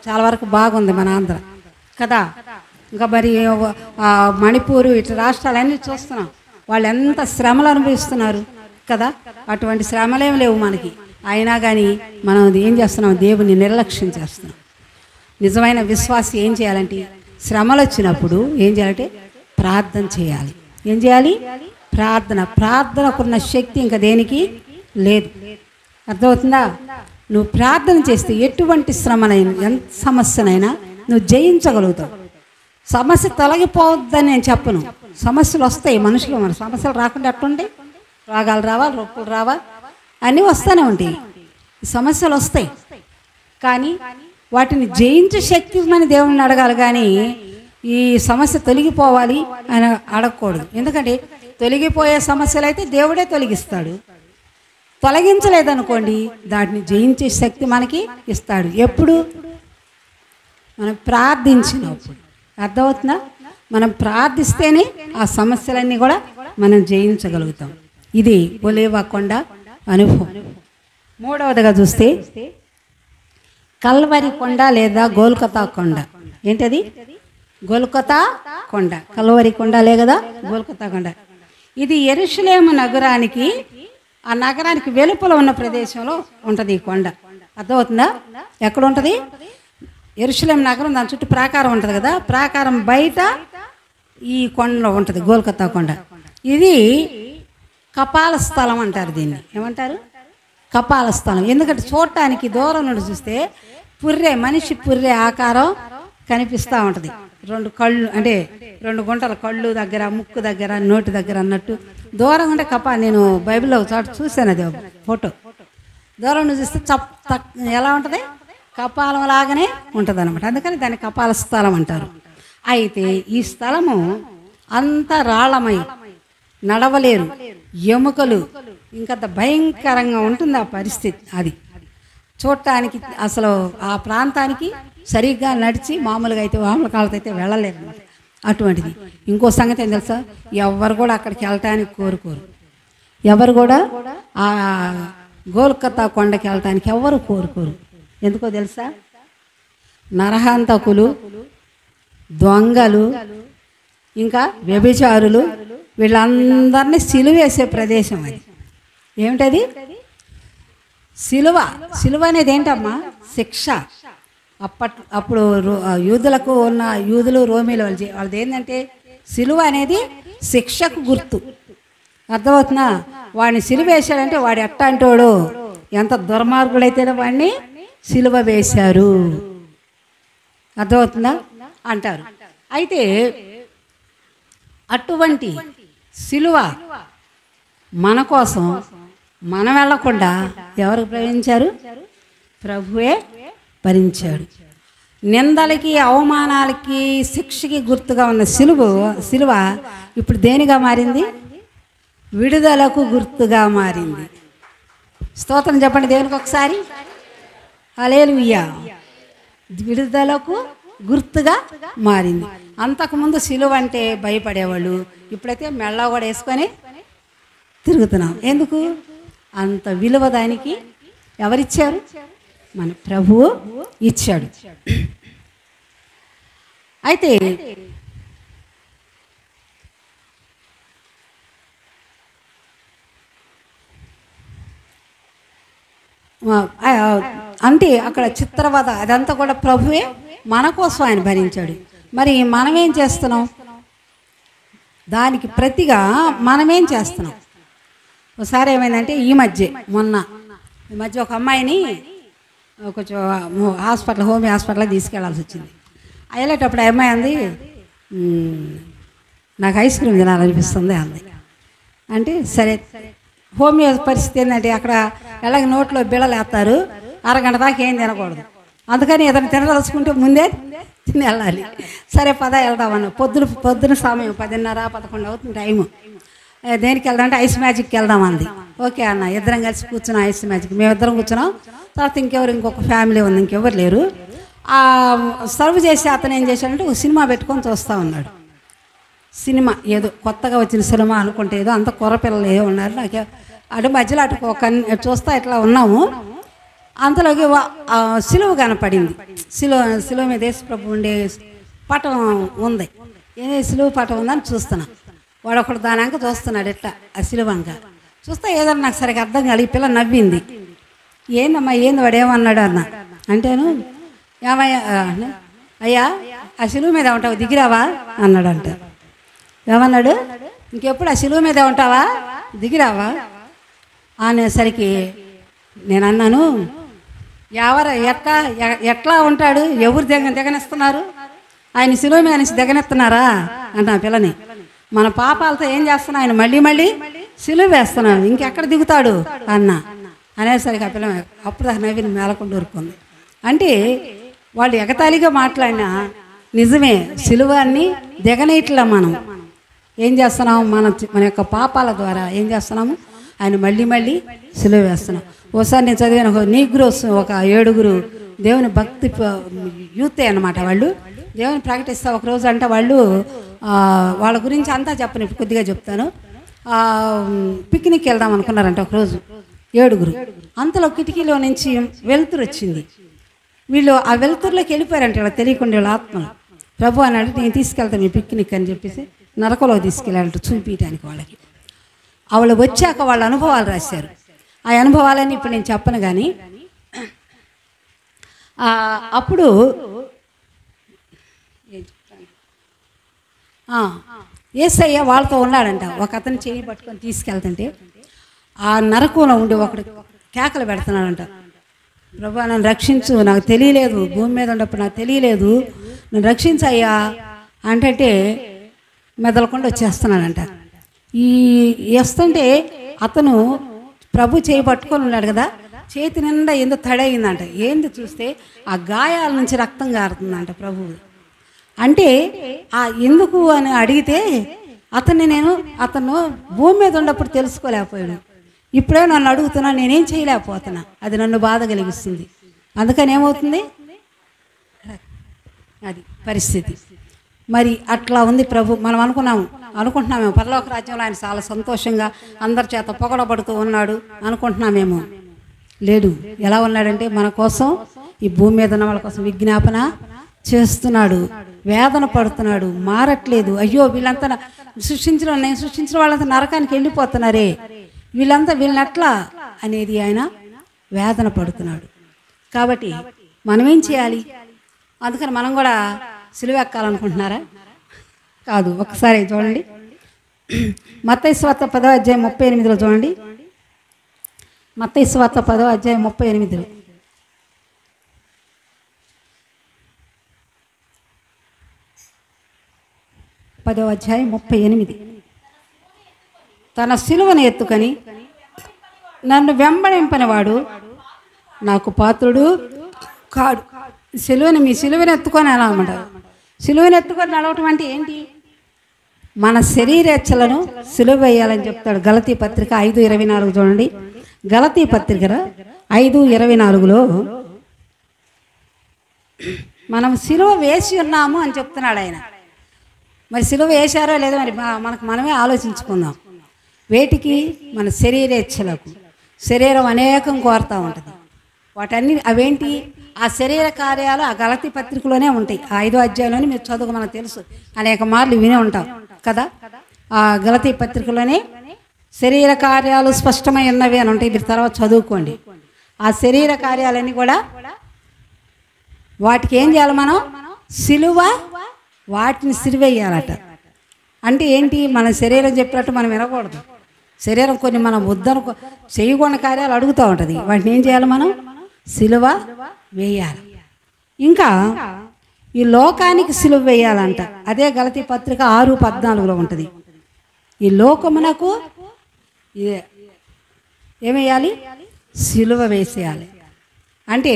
S1: చాలా వరకు బాగుంది, మన ఆంధ్ర కదా. ఇంకా మరి మణిపూరు ఇట్లా రాష్ట్రాలన్నీ చూస్తున్నాం, వాళ్ళు ఎంత శ్రమలు అనుభవిస్తున్నారు కదా. అటువంటి శ్రమలేం లేవు మనకి. అయినా కానీ మనం ఏం చేస్తున్నాం? దేవుని నిర్లక్ష్యం చేస్తున్నాం. నిజమైన విశ్వాసి ఏం చేయాలంటే శ్రమలు వచ్చినప్పుడు ఏం చేయాలంటే ప్రార్థన చేయాలి. ఏం చేయాలి? ప్రార్థనకున్న శక్తి ఇంకా దేనికి లేదు. అర్థమవుతుందా? నువ్వు ప్రార్థన చేస్తే ఎటువంటి శ్రమనైనా, ఎంత సమస్యనైనా నువ్వు జయించగలుగుతావు. సమస్య తొలగిపోవద్దని నేను చెప్పను. సమస్యలు వస్తాయి మనుషులు, మన సమస్యలు రాకుండా ఎట్లుంటాయి? రాగాలు రావా, రొప్పులు రావా, అన్నీ వస్తూనే ఉంటాయి. సమస్యలు వస్తాయి, కానీ వాటిని జయించే శక్తి మన దేవుణ్ణి అడగాలి. కానీ ఈ సమస్య తొలగిపోవాలి అని అడగకూడదు. ఎందుకంటే తొలగిపోయే సమస్యలు అయితే దేవుడే తొలగిస్తాడు. తొలగించలేదనుకోండి దాటిని జయించే శక్తి మనకి ఇస్తాడు. ఎప్పుడు? మనం ప్రార్థించినప్పుడు. అర్థమవుతుందా? మనం ప్రార్థిస్తేనే ఆ సమస్యలన్నీ కూడా మనం జయించగలుగుతాం. ఇది ఒలీవ కొండ అనుభవం. మూడవదిగా చూస్తే కల్వరి కొండ లేదా గోల్కొతా కొండ. ఏంటది? గోల్కొతా కొండ. కల్వరి కొండలే కదా గోల్కొతా కొండ. ఇది యెరూషలేము నగరానికి, ఆ నగరానికి వెలుపల ఉన్న ప్రదేశంలో ఉంటుంది ఈ కొండ. అర్థమవుతుందా? ఎక్కడ ఉంటుంది? యెరూషలేము నగరం, దాని చుట్టూ ప్రాకారం ఉంటుంది కదా, ప్రాకారం బయట ఈ కొండలో ఉంటుంది గోల్కొతా కొండ. ఇది కపాల స్థలం అంటారు. దీన్ని ఏమంటారు? కపాల స్థలం. ఎందుకంటే చూడటానికి దూరం నుండి చూస్తే మనిషి పుర్రె ఆకారం కనిపిస్తూ ఉంటుంది. 2 కళ్ళు అంటే 2 గుంటల కళ్ళు దగ్గర, ముక్కు దగ్గర, నోటి దగ్గర అన్నట్టు దూరం ఉంటే నేను బైబిల్లో చోట చూశాను, అది ఫోటో. దూరం నుండి చూస్తే ఎలా ఉంటుంది? కపాలం లాగానే ఉంటుంది అనమాట. అందుకని దాన్ని కపాల స్థలం అంటారు. అయితే ఈ స్థలము అంత రాళ్ళమై, నడవలేరు, ఎముకలు, ఇంకా భయంకరంగా ఉంటుంది ఆ పరిస్థితి. అది చూడటానికి అసలు ఆ ప్రాంతానికి సరిగ్గా నడిచి మామూలుగా అయితే వాముల కాళ్ళతో అయితే వెళ్ళలేరు అనమాట. అటువంటిది. ఇంకో సంగతి ఏం తెలుసా? ఎవ్వరు కూడా అక్కడికి వెళ్ళటానికి కోరుకోరు. ఎవరు కూడా ఆ గోల్కతా కొండకి వెళ్ళటానికి ఎవరు కోరుకోరు. ఎందుకో తెలుసా? నరహంతకులు, దొంగలు, ఇంకా వ్యభిచారులు వీళ్ళందరినీ సిలువేసే ప్రదేశం అది. ఏమిటది? సిలువ. సిలువ అనేది ఏంటమ్మా? శిక్ష. అప్పుడు యూదులకు ఉన్న యూదులు రోమీలు వాళ్ళది ఏంటంటే సిలువ అనేది శిక్షకు గుర్తు. అర్థమవుతుందా? వాడిని సిలువ వేశాడంటే వాడు ఎట్టాంటోడు, ఎంత దుర్మార్గుడైతేనే వాడిని సిలువ వేశారు. అర్థమవుతుందా అంటారు. అయితే అటువంటి సిలువ మన కోసం మనం వెళ్ళకుండా ఎవరికి భరించారు? ప్రభువే భరించాడు. నిందలకి, అవమానాలకి, శిక్షకి గుర్తుగా ఉన్న సిలువ ఇప్పుడు దేనిగా మారింది? విడుదలకు గుర్తుగా మారింది. స్తోత్రం చెప్పండి దేవునికి ఒకసారి. హల్లెలూయా. విడుదలకు గుర్తుగా మారింది. అంతకుముందు సిలువ అంటే భయపడేవాళ్ళు, ఇప్పుడైతే మెళ్ళ కూడా వేసుకొని తిరుగుతున్నాం. ఎందుకు? అంత విలువ దానికి ఎవరిచ్చారు? మన ప్రభువు ఇచ్చాడు. అయితే అంటే అక్కడ చిత్రవద అదంతా కూడా ప్రభువే మన కోసం ఆయన భరించాడు. మరి మనమేం చేస్తున్నాం? దానికి ప్రతిగా మనమేం చేస్తున్నాం? ఒకసారి ఏమైందంటే ఈ మధ్య ఒక అమ్మాయిని కొంచెం హోమియో హాస్పిటల్కి తీసుకెళ్లాల్సి వచ్చింది. వెళ్ళేటప్పుడు ఆ అమ్మాయి అంది, నాకు ఐస్ క్రీమ్ తినాలనిపిస్తుంది అంది. అంటే సరే, హోమియో పరిస్థితి ఏంటంటే అక్కడ ఎలాగ నోట్లో బిళ్ళలు వేస్తారు, అరగంట దాకా ఏం తినకూడదు. అందుకని ఏదైనా తినదలుచుకుంటే ముందే తిని వెళ్ళాలి. సరే పద వెళ్దామన్నా. పొద్దున సమయం 10:30, 11 అవుతుంది టైము. దేనికి వెళ్దామంటే ఐస్ మ్యాజిక్కి వెళ్దాం అంది. ఓకే అన్న, ఇద్దరం కలిసి కూర్చున్నాం ఐస్ మ్యాజిక్. మేమిద్దరం కూర్చున్నాం. తర్వాత ఇంకొక ఫ్యామిలీ ఉంది, ఇంకెవరు లేరు. సర్వ్ చేసి అతను ఏం చేశాడంటే ఒక సినిమా పెట్టుకొని చూస్తూ ఉన్నాడు. సినిమా ఏదో కొత్తగా వచ్చిన సినిమా అనుకుంటే, ఏదో అంత కూరపిల్లలు ఏ ఉన్నారు. నాకు అటు మధ్యలో చూస్తా ఇట్లా ఉన్నాము. అంతలోకి సిలువ కనపడింది. సిలువ మీద యేసు ప్రభు ఉండే పటం ఉంది. సిలువ పటం ఉందని చూస్తున్నా. వాడు ఒకడు దానాక చూస్తున్నాడు ఇట్లా ఆ సిలువంక చూస్తే ఏదన్నా నాకు సరిగ్గా అర్థం కాదు. ఈ పిల్ల నవ్వింది. ఏందమ్మా ఏంది వాడు ఏమన్నాడు అన్న అంటేను, ఏమయ్యా అయ్యా ఆ సిలువ మీద ఉంటావు దిగిరావా అన్నాడంట. ఏమన్నాడు? ఇంకెప్పుడు ఆ సిలువ మీద ఉంటావా దిగిరావా అనేసరికి నేను అన్నాను, ఎట్లా ఉంటాడు, ఎవరు దిగనిస్తున్నారు? ఆయన సిలువ మీద నుంచి దిగనెత్తున్నారా అంట ఆ పిల్లని. మన పాపాలతో ఏం చేస్తున్నా, ఆయన మళ్ళీ సిలువ వేస్తున్నాడు, ఇంకెక్కడ దిగుతాడు అనేసరికి ఆ పిల్ల అప్పుడు నవ్విని మేలకుండా ఊరుకుంది. అంటే వాళ్ళు ఎగతాళిగా మాట్లాడినా నిజమే, సిలువాన్ని దిగనేట్లా మనం ఏం చేస్తున్నాము? మన యొక్క పాపాల ద్వారా ఏం చేస్తున్నాము? ఆయన మళ్ళీ సిలువ వేస్తున్నాం. ఒకసారి నేను చదివాను, ఒక నీగ్రోస్ ఒక 7 దేవుని భక్తి యూతే అన్నమాట. వాళ్ళు దేవుని ప్రకటిస్తా ఒకరోజు అంటే వాళ్ళు వాళ్ళ గురించి అంతా చెప్పను, ఇప్పుడు కొద్దిగా చెప్తాను. పిక్నిక్ వెళ్దాం అనుకున్నారంట ఒకరోజు 7. అంతలో కిటికీలో నుంచి వెలుతురు వచ్చింది. వీళ్ళు ఆ వెలుతురులోకి వెళ్ళిపోయారంట, ఇలా తెలియకుండా వీళ్ళ ఆత్మలు. ప్రభు అన్నాడు, నేను తీసుకెళ్తాను మీ పిక్నిక్ అని చెప్పేసి నరకలో తీసుకెళ్ళాలంట చూపించడానికి వాళ్ళకి. వాళ్ళు వచ్చాక వాళ్ళ అనుభవాలు రాశారు. ఆ అనుభవాలన్నీ ఇప్పుడు నేను చెప్పను. కానీ అప్పుడు యేసయ్య వాళ్ళతో ఉన్నాడంట. ఒక అతను చేయి పట్టుకొని తీసుకెళ్తుంటే ఆ నరకంలో ఉండి ఒకడు కేకలు పెడుతున్నాడంట, ప్రభా నన్ను రక్షించు, నాకు తెలియలేదు, భూమి మీద ఉన్నప్పుడు నాకు తెలియలేదు, నన్ను రక్షించయ్యా అంటే మెదలకుండా వచ్చేస్తున్నాడంట. వస్తుంటే అతను ప్రభు చేయి పట్టుకొని ఉన్నాడు కదా, చేతి నిండా ఏందో తడయిందంట. ఏంది చూస్తే ఆ గాయాల నుంచి రక్తం కారుతుందంట ప్రభువు. అంటే ఎందుకు అని అడిగితే అతను భూమి మీద ఉన్నప్పుడు తెలుసుకోలేకపోయాడు. ఇప్పుడే నన్ను అడుగుతున్నా, నేనేం చేయలేకపోతున్నా, అది నన్ను బాధ కలిగిస్తుంది. అందుకని ఏమవుతుంది, అది పరిస్థితి. మరి అట్లా ఉంది ప్రభు. మనం అనుకుంటున్నామేమో పరలోక రాజ్యంలో ఆయన చాలా సంతోషంగా అందరి చేత పొగడబడుతూ ఉన్నాడు అనుకుంటున్నామేమో. లేడు. ఎలా ఉన్నాడంటే మన కోసం, ఈ భూమి మీద ఉన్న వాళ్ళ కోసం విజ్ఞాపన చేస్తున్నాడు, వేదన పడుతున్నాడు, మారట్లేదు. అయ్యో వీళ్ళంతా నేను సృష్టించిన వాళ్ళంతా నరకానికి వెళ్ళిపోతున్నారే, వీళ్ళని ఎట్లా అనేది ఆయన వేదన పడుతున్నాడు. కాబట్టి మనం ఏం చేయాలి? అందుకని మనం కూడా సిలువ ఎక్కాలనుకుంటున్నారా? కాదు. ఒకసారి చూడండి, మత్తయి సువార్త 10వ అధ్యాయం 38లో చూడండి. మత్తయి సువార్త 10వ అధ్యాయం 38. పదవ అధ్యాయం 38. తన సిలువను ఎత్తుకొని నన్ను వెంబడింపనివాడు నాకు పాత్రుడు కాడు. మీ సిలువను ఎత్తుకొని ఎలా అనమాట? సిలువను ఎత్తుకొని నడవటం అంటే ఏంటి? మన శరీరేచ్ఛలను సిలువ వేయాలని చెప్తాడు. గలతీ పత్రిక 5:24 చూడండి. గలతీ పత్రిక 5:24లో మనం సిలువ వేసి ఉన్నాము అని చెప్తున్నాడు ఆయన. మరి సిలువ వేశారో లేదో మరి మనమే ఆలోచించుకుందాం. వేటికి? మన శరీరేచ్ఛలకు. శరీరం అనేకం కోరుతూ ఉంటుంది. వాటన్ని అవేంటి? ఆ శరీర కార్యాలు ఆ గలతీ పత్రికలోనే ఉంటాయి. ఆ 5వ అధ్యాయంలోనే మీరు చదువు, మనకు తెలుసు, అనేక మార్లు వినే ఉంటాం కదా. ఆ గలతీ పత్రికలోనే శరీర కార్యాలు స్పష్టమై ఉన్నవి అని ఉంటాయి. మీరు తర్వాత చదువుకోండి. ఆ శరీర కార్యాలన్నీ కూడా వాటికి ఏం చేయాలి? మనం సిలువ, వాటిని సిలువేయాలట. అంటే ఏంటి? మన శరీరం చెప్పినట్టు మనం వినకూడదు. శరీరం కొన్ని మనం వద్దను చేయకూడని కార్యాలు అడుగుతూ ఉంటుంది. వాటిని ఏం చేయాలి? మనం సిలువ వేయాలి. ఇంకా ఈ లోకానికి సిలువ వేయాలంట. అదే గలతీ పత్రిక 6:14లో ఉంటుంది. ఈ లోకమునకు ఏమేయాలి? సిలువ వేసేయాలి. అంటే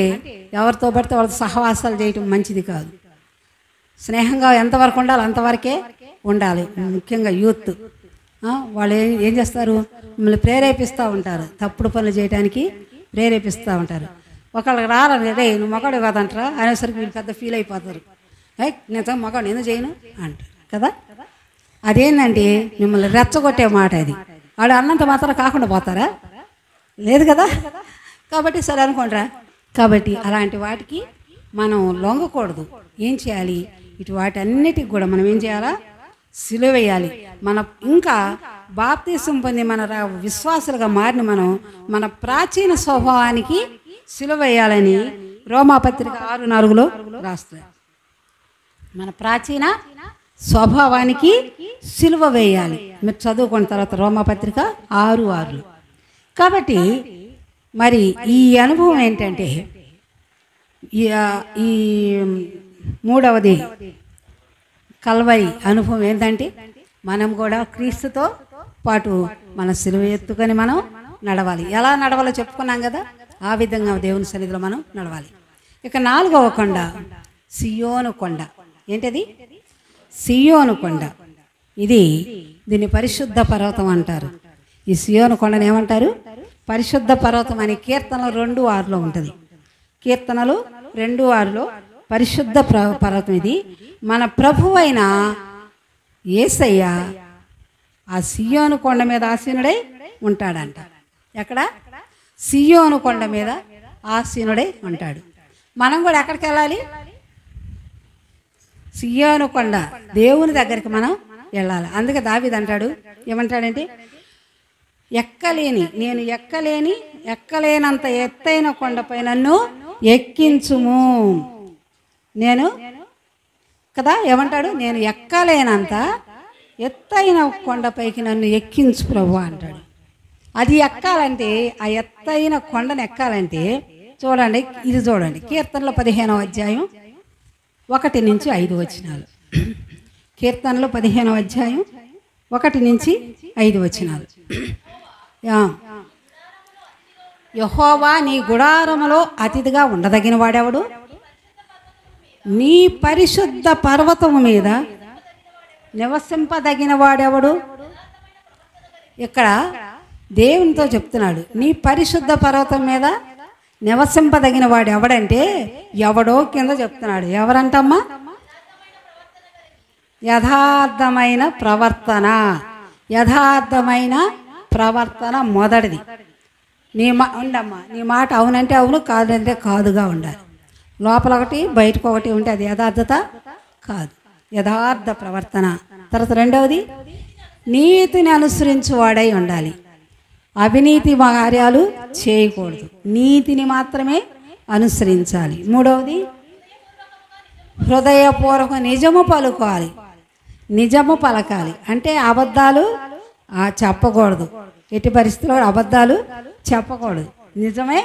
S1: ఎవరితో పడితే వాళ్ళతో సహవాసాలు చేయటం మంచిది కాదు. స్నేహంగా ఎంతవరకు ఉండాలి అంతవరకే ఉండాలి. ముఖ్యంగా యూత్ వాళ్ళు ఏం చేస్తారు? మిమ్మల్ని ప్రేరేపిస్తూ ఉంటారు, తప్పుడు పనులు చేయడానికి ప్రేరేపిస్తూ ఉంటారు. ఒకళ్ళకి రాలని, రే నువ్వు మగాడు కాదంటారా అనేసరికి వీళ్ళు పెద్ద ఫీల్ అయిపోతారు. నేను మగాడు ఎందుకు చేయను అంటారు కదా. అదేంటంటే మిమ్మల్ని రెచ్చగొట్టే మాట అది. వాడు అన్నంత మాత్రం కాకుండా పోతారా? లేదు కదా. కాబట్టి సరే అనుకోండిరా. కాబట్టి అలాంటి వాటికి మనం లొంగకూడదు. ఏం చేయాలి? ఇటు వాటన్నిటికి కూడా మనం ఏం చేయాలా? సిలువ వేయాలి. ఇంకా బాప్తీసం పొంది మన విశ్వాసులుగా మారిన మనం మన ప్రాచీన స్వభావానికి సిలువ వేయాలని రోమాపత్రిక 6:4లో రాస్తారు. మన ప్రాచీన స్వభావానికి సిలువ వేయాలి. మీరు చదువుకున్న తర్వాత రోమాపత్రిక 6:6. కాబట్టి మరి ఈ అనుభవం ఏంటంటే, ఈ మూడవది కల్వరి అనుభవం ఏంటంటే, మనం కూడా క్రీస్తుతో పాటు మన సిలువ ఎత్తుకొని మనం నడవాలి. ఎలా నడవాలో చెప్పుకున్నాం కదా. ఆ విధంగా దేవుని సన్నిధిలో మనం నడవాలి. ఇక 4వ కొండ సియోను కొండ. ఏంటది? సియోను కొండ. దీన్ని పరిశుద్ధ పర్వతం అంటారు. ఈ సియోను కొండను ఏమంటారు? పరిశుద్ధ పర్వతం అని కీర్తనలు 2:6లో ఉంటుంది. కీర్తనలు 2:6లో పరిశుద్ధ పర్వతం ఇది. మన ప్రభువైన యేసయ్య ఆ సియోను కొండ మీద ఆసీనుడై ఉంటాడంట. ఎక్కడ? సియోను కొండ మీద ఆసీనుడై ఉంటాడు. మనం కూడా ఎక్కడికి వెళ్ళాలి? సియోను కొండ, దేవుని దగ్గరికి మనం వెళ్ళాలి. అందుకే దావీదు అంటాడు, ఏమంటాడంటే, నేను ఎక్కలేనంత ఎత్తైన కొండపై నన్ను ఎక్కించుము. నేను కదా ఏమంటాడు? నేను ఎక్కలేనంత ఎత్తైన కొండపైకి నన్ను ఎక్కించు ప్రభు అంటాడు. అది ఎక్కాలంటే, ఆ ఎత్తైన కొండను ఎక్కాలంటే చూడండి, ఇది చూడండి, కీర్తనలో 15వ అధ్యాయం 1 నుంచి 5 వచనాలు. కీర్తనలో 15వ అధ్యాయం 1 నుంచి 5 వచనాలు. యెహోవా నీ గుడారములో అతిథిగా ఉండదగిన వాడెవడు? నీ పరిశుద్ధ పర్వతము మీద నివసింపదగిన వాడెవడు? ఇక్కడ దేవునితో చెప్తున్నాడు, నీ పరిశుద్ధ పర్వతం మీద నివసింపదగిన వాడు ఎవడంటే, ఎవడో కింద చెప్తున్నాడు. ఎవరంటమ్మా? యథార్థమైన ప్రవర్తన. యథార్థమైన ప్రవర్తన మొదటిది. ఉండమ్మా, నీ మాట అవునంటే అవును, కాదంటే కాదుగా ఉండాలి. లోపల ఒకటి బయటకు ఒకటి ఉంటే అది యథార్థత కాదు, యథార్థ ప్రవర్తన. తర్వాత రెండవది నీతిని అనుసరించువాడై ఉండాలి. అవినీతి కార్యాలు చేయకూడదు, నీతిని మాత్రమే అనుసరించాలి. మూడవది హృదయపూర్వక నిజము పలుకోవాలి. నిజము పలకాలి అంటే అబద్ధాలు చెప్పకూడదు. ఎట్టి పరిస్థితుల్లో అబద్ధాలు చెప్పకూడదు, నిజమే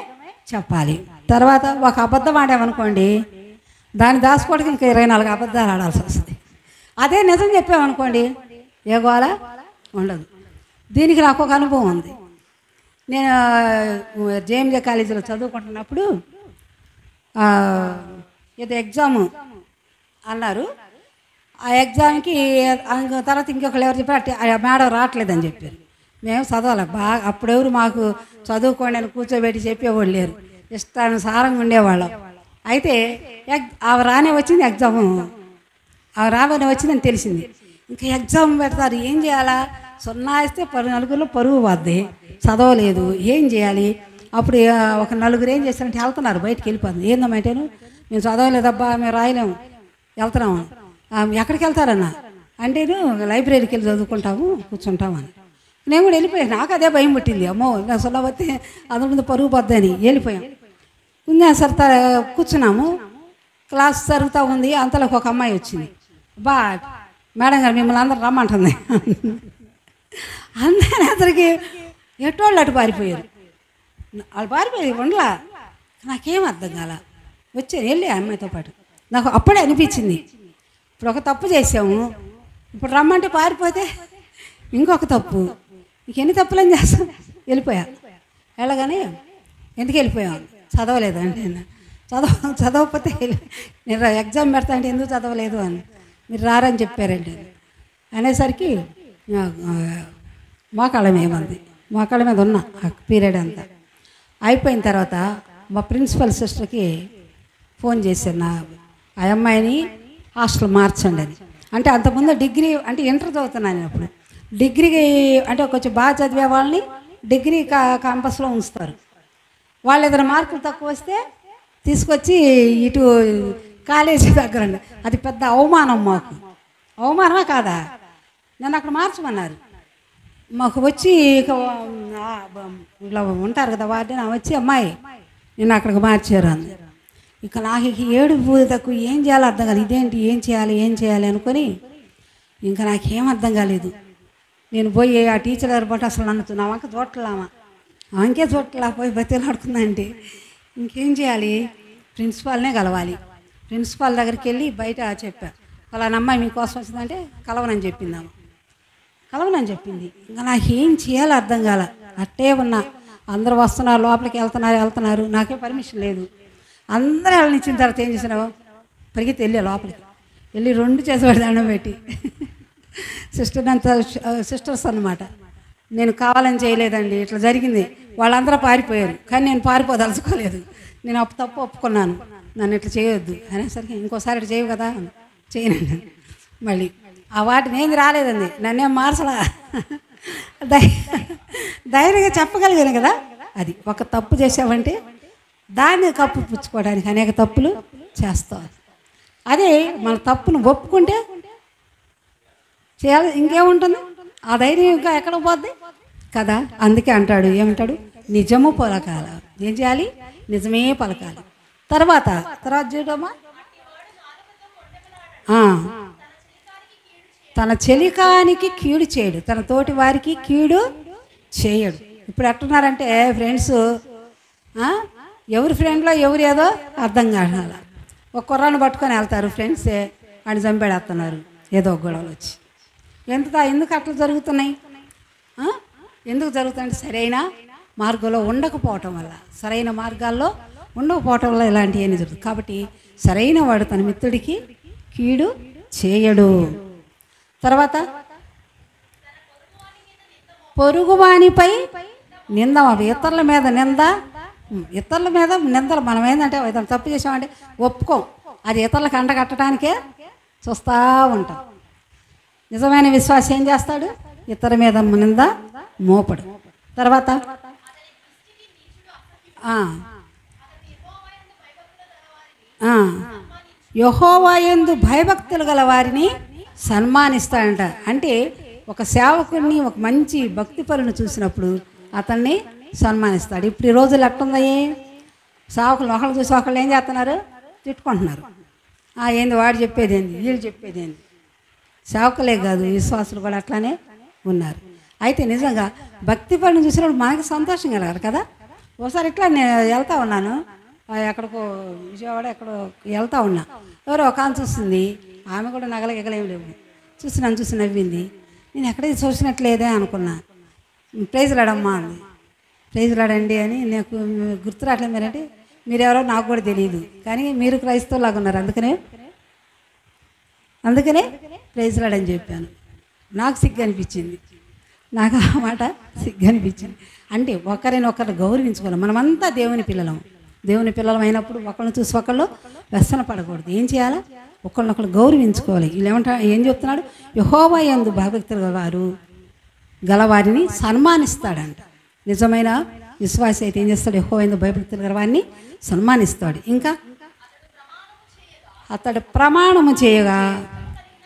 S1: చెప్పాలి. తర్వాత ఒక అబద్ధం ఆడామనుకోండి, దాన్ని దాచుకోవడానికి ఇంకా 24 అబద్ధాలు ఆడాల్సి వస్తుంది. అదే నిజం చెప్పామనుకోండి ఏ గోల ఉండదు. దీనికి నాకు ఒక అనుభవం ఉంది. నేను జేఎంజే కాలేజీలో చదువుకుంటున్నప్పుడు ఏదో ఎగ్జాము అన్నారు. ఆ ఎగ్జామ్కి తర్వాత ఇంకొకళ్ళు ఎవరు చెప్పారు, ఆ మేడం రావట్లేదని చెప్పారు. మేము చదవాలి బాగా, అప్పుడెవరు మాకు చదువుకోండి అని కూర్చోబెట్టి చెప్పేవాళ్ళు లేరు, ఇష్టానుసారంగా ఉండేవాళ్ళం. అయితే ఆమె రానే వచ్చింది ఎగ్జాము, ఆమె రావని వచ్చిందని తెలిసింది. ఇంకా ఎగ్జామ్ పెడతారు, ఏం చేయాలా? 0 వేస్తే 4 పరుగు పోద్ది, చదవలేదు, ఏం చేయాలి? అప్పుడు ఒక 4 ఏం చేస్తారంటే వెళ్తున్నారు, బయటికి వెళ్ళిపోతుంది. ఏందమ్మంటేను మేము చదవలేదబ్బా, మేము రాయలేము, వెళ్తున్నాము. ఎక్కడికి వెళ్తారన్న అంటేను లైబ్రరీకి వెళ్ళి చదువుకుంటాము, కూర్చుంటాము అని. నేను కూడా వెళ్ళిపోయాను. నాకు అదే భయం పుట్టింది, అమ్మో ఇంకా సొల్లబత్తి అందరి ముందు పరుగు పోద్దని వెళ్ళిపోయాం. ఇంకా సరే కూర్చున్నాము, క్లాస్ జరుగుతూ ఉంది. అంతలోకి ఒక అమ్మాయి వచ్చింది, బా మేడం గారు మిమ్మల్ని అందరూ రమ్మంటుంది. అందరూ అతనికి ఎటోళ్ళు అటు పారిపోయారు. వాళ్ళు పారిపోయి ఉండలా, నాకేం అర్థం కాల. వచ్చాను వెళ్ళి ఆ అమ్మాయితో పాటు. నాకు అప్పుడే అనిపించింది, ఇప్పుడు ఒక తప్పు చేసాము, ఇప్పుడు రమ్మంటే పారిపోతే ఇంకొక తప్పు, ఇంకెన్ని తప్పులని చేస్తాం. వెళ్ళిపోయా. వెళ్ళగానే ఎందుకు వెళ్ళిపోయాం? చదవలేదు అంటే చదవకపోతే నేను ఎగ్జామ్ పెడతా అంటే ఎందుకు చదవలేదు అని మీరు రారని చెప్పారండి అనేసరికి మోకాళ్ళ ఏమంది, మోకాళ్ళ మీద ఉన్నా ఆ పీరియడ్ అంతా. అయిపోయిన తర్వాత మా ప్రిన్సిపల్ సిస్టర్కి ఫోన్ చేశాను, ఆ అమ్మాయిని హాస్టల్ మార్చండి అని. అంటే అంతకుముందు డిగ్రీ అంటే ఇంటర్ చదువుతున్నాను అప్పుడు. డిగ్రీకి అంటే కొంచెం బాగా చదివే వాళ్ళని డిగ్రీ క్యాంపస్లో ఉంచుతారు. వాళ్ళు ఏదైనా మార్కులు తక్కువ వస్తే తీసుకొచ్చి ఇటు కాలేజీ దగ్గర, అది పెద్ద అవమానం మాకు. అవమానమా కాదా? నన్ను అక్కడ మార్చమన్నారు. మాకు వచ్చి ఇలా ఉంటారు కదా వార్డెన్ వచ్చి, అమ్మాయి నేను అక్కడికి మార్చారు అంది. ఇక నాకు ఏడుపు తక్కువ, ఏం చేయాలో అర్థం కాలేదు. ఇదేంటి, ఏం చేయాలి అనుకొని ఇంకా నాకేం అర్థం కాలేదు. నేను పోయి ఆ టీచర్ గారు బట్టి అసలు నన్ను నా వంక చూడట్లామా, ఆమెకే చూడట్లా, పోయి బతిలాడుకుందంటే ఇంకేం చేయాలి, ప్రిన్సిపాల్నే కలవాలి. ప్రిన్సిపాల్ దగ్గరికి వెళ్ళి బయట చెప్పా, ఫలానా అమ్మాయి మీకోసం వచ్చిందంటే కలవనని చెప్పిందాము. కలవనని చెప్పింది. ఇంకా నాకేం చేయాలో అర్థం కాల. అట్టే ఉన్నా, అందరూ వస్తున్నారు, లోపలికి వెళ్తున్నారు, నాకే పర్మిషన్ లేదు. అందరూ వెళ్ళనిచ్చిన తర్వాత ఏం చేసినావు, పరిగెత్తి వెళ్ళా లోపలికి. వెళ్ళి 2 చేసేవాడు దండం పెట్టి, సిస్టర్స్ అన్నమాట, నేను కావాలని చేయలేదండి, ఇట్లా జరిగింది, వాళ్ళందరూ పారిపోయారు, కానీ నేను పారిపోదలుచుకోలేదు, నేను తప్పు ఒప్పుకున్నాను, నన్ను ఇట్లా చేయొద్దు అనేసరికి ఇంకోసారి ఇట్లా చేయవు కదా, చేయనండి. మళ్ళీ ఆ వాటిని ఏంది రాలేదండి, నన్నేం మార్చలా, ధైర్యంగా చెప్పగలిగాను కదా. అది ఒక తప్పు చేసావంటే దాన్ని కప్పు పుచ్చుకోవడానికి అనేక తప్పులు చేస్తావు. అదే మన తప్పును ఒప్పుకుంటే చేయాలి, ఇంకేముంటుంది, ఆ ధైర్యం ఇంకా ఎక్కడ పోద్ది కదా. అందుకే అంటాడు, ఏమంటాడు, నిజము పలకాల. ఏం చేయాలి, నిజమే పలకాలి. తర్వాత చూడమ్మా, తన చెలికానికి కీడు చేయడు, తన తోటి వారికి కీడు చేయడు. ఇప్పుడు ఎట్టున్నారంటే ఫ్రెండ్స్, ఎవరి ఫ్రెండ్లో ఎవరు ఏదో అర్థం కాదు. ఒక కుర్రాన్ని పట్టుకొని వెళ్తారు ఫ్రెండ్సే, వాడిని చంపేడేస్తున్నారు ఏదో గొడవలు వచ్చి. ఎందుకు అట్లా జరుగుతున్నాయి? ఎందుకు జరుగుతున్నాయి? సరైన మార్గంలో ఉండకపోవటం వల్ల, సరైన మార్గాల్లో ఉండకపోవటం వల్ల ఇలాంటివన్నీ జరుగుతుంది. కాబట్టి సరైన వాడు తన మిత్రుడికి కీడు చేయడు. తర్వాత పొరుగువానిపై నింద, ఇతరుల మీద నింద, ఇతరుల మీద నిందలు. మనం ఏంటంటే ఏదైనా తప్పు చేసామంటే ఒప్పుకోం, అది ఇతరులకు అండగట్టడానికే చూస్తూ ఉంటాం. నిజమైన విశ్వాసి ఏం చేస్తాడు? ఇతర మీద నింద మోపడు. తర్వాత యెహోవా యందు భయభక్తులు గల వారిని సన్మానిస్తాడంట. అంటే ఒక సేవకుడిని, ఒక మంచి భక్తి పరుని చూసినప్పుడు అతన్ని సన్మానిస్తాడు. ఇప్పుడు ఈ రోజులు ఎట్లుందయ్యి, సేవకులు ఒకళ్ళు చూసి ఒకళ్ళు ఏం చేస్తున్నారు? తిట్టుకుంటున్నారు. ఏంది వాడు చెప్పేది ఏంది, వీళ్ళు చెప్పేది ఏంది. సేవకులే కాదు, విశ్వాసులు కూడా అట్లానే ఉన్నారు. అయితే నిజంగా భక్తి పరుని చూసినప్పుడు మనకి సంతోషం కలగాలి కదా. ఒకసారి ఇట్లా నేను వెళ్తా ఉన్నాను, ఎక్కడికో విజయవాడ ఎక్కడో వెళ్తా ఉన్నా. ఎవరో ఒక ఆమె చూస్తుంది, ఆమె కూడా నగల ఎగలేమి లేవు. చూసి నవ్వింది. నేను ఎక్కడైతే చూసినట్లేదే అనుకున్నా. ప్రైజ్ రాడమ్మా అంది. ప్రైజ్ రాడండి అని నాకు గుర్తు రావట్లేదు. మీరంటే మీరెవరో నాకు కూడా తెలియదు, కానీ మీరు క్రైస్తవులాగా ఉన్నారు, అందుకనే ప్రైజ్ రాడని చెప్పాను. నాకు సిగ్గు అనిపించింది, నాకు ఆ మాట సిగ్గు అనిపించింది. అంటే ఒకరినొకరు గౌరవించుకోవాలి. మనమంతా దేవుని పిల్లలం అయినప్పుడు ఒకళ్ళని చూసి ఒకళ్ళు వ్యసన పడకూడదు. ఏం చేయాలా? ఒకళ్ళనొకళ్ళు గౌరవించుకోవాలి. వీళ్ళు ఏం చెప్తున్నాడు? యెహోవా యందు భయభక్తులు గలవారిని సన్మానిస్తాడంట. నిజమైన విశ్వాసి అయితే ఏం చేస్తాడు? యెహోవా యందు భయభక్తులు గలవారిని సన్మానిస్తాడు. ఇంకా అతడు ప్రమాణము చేయగా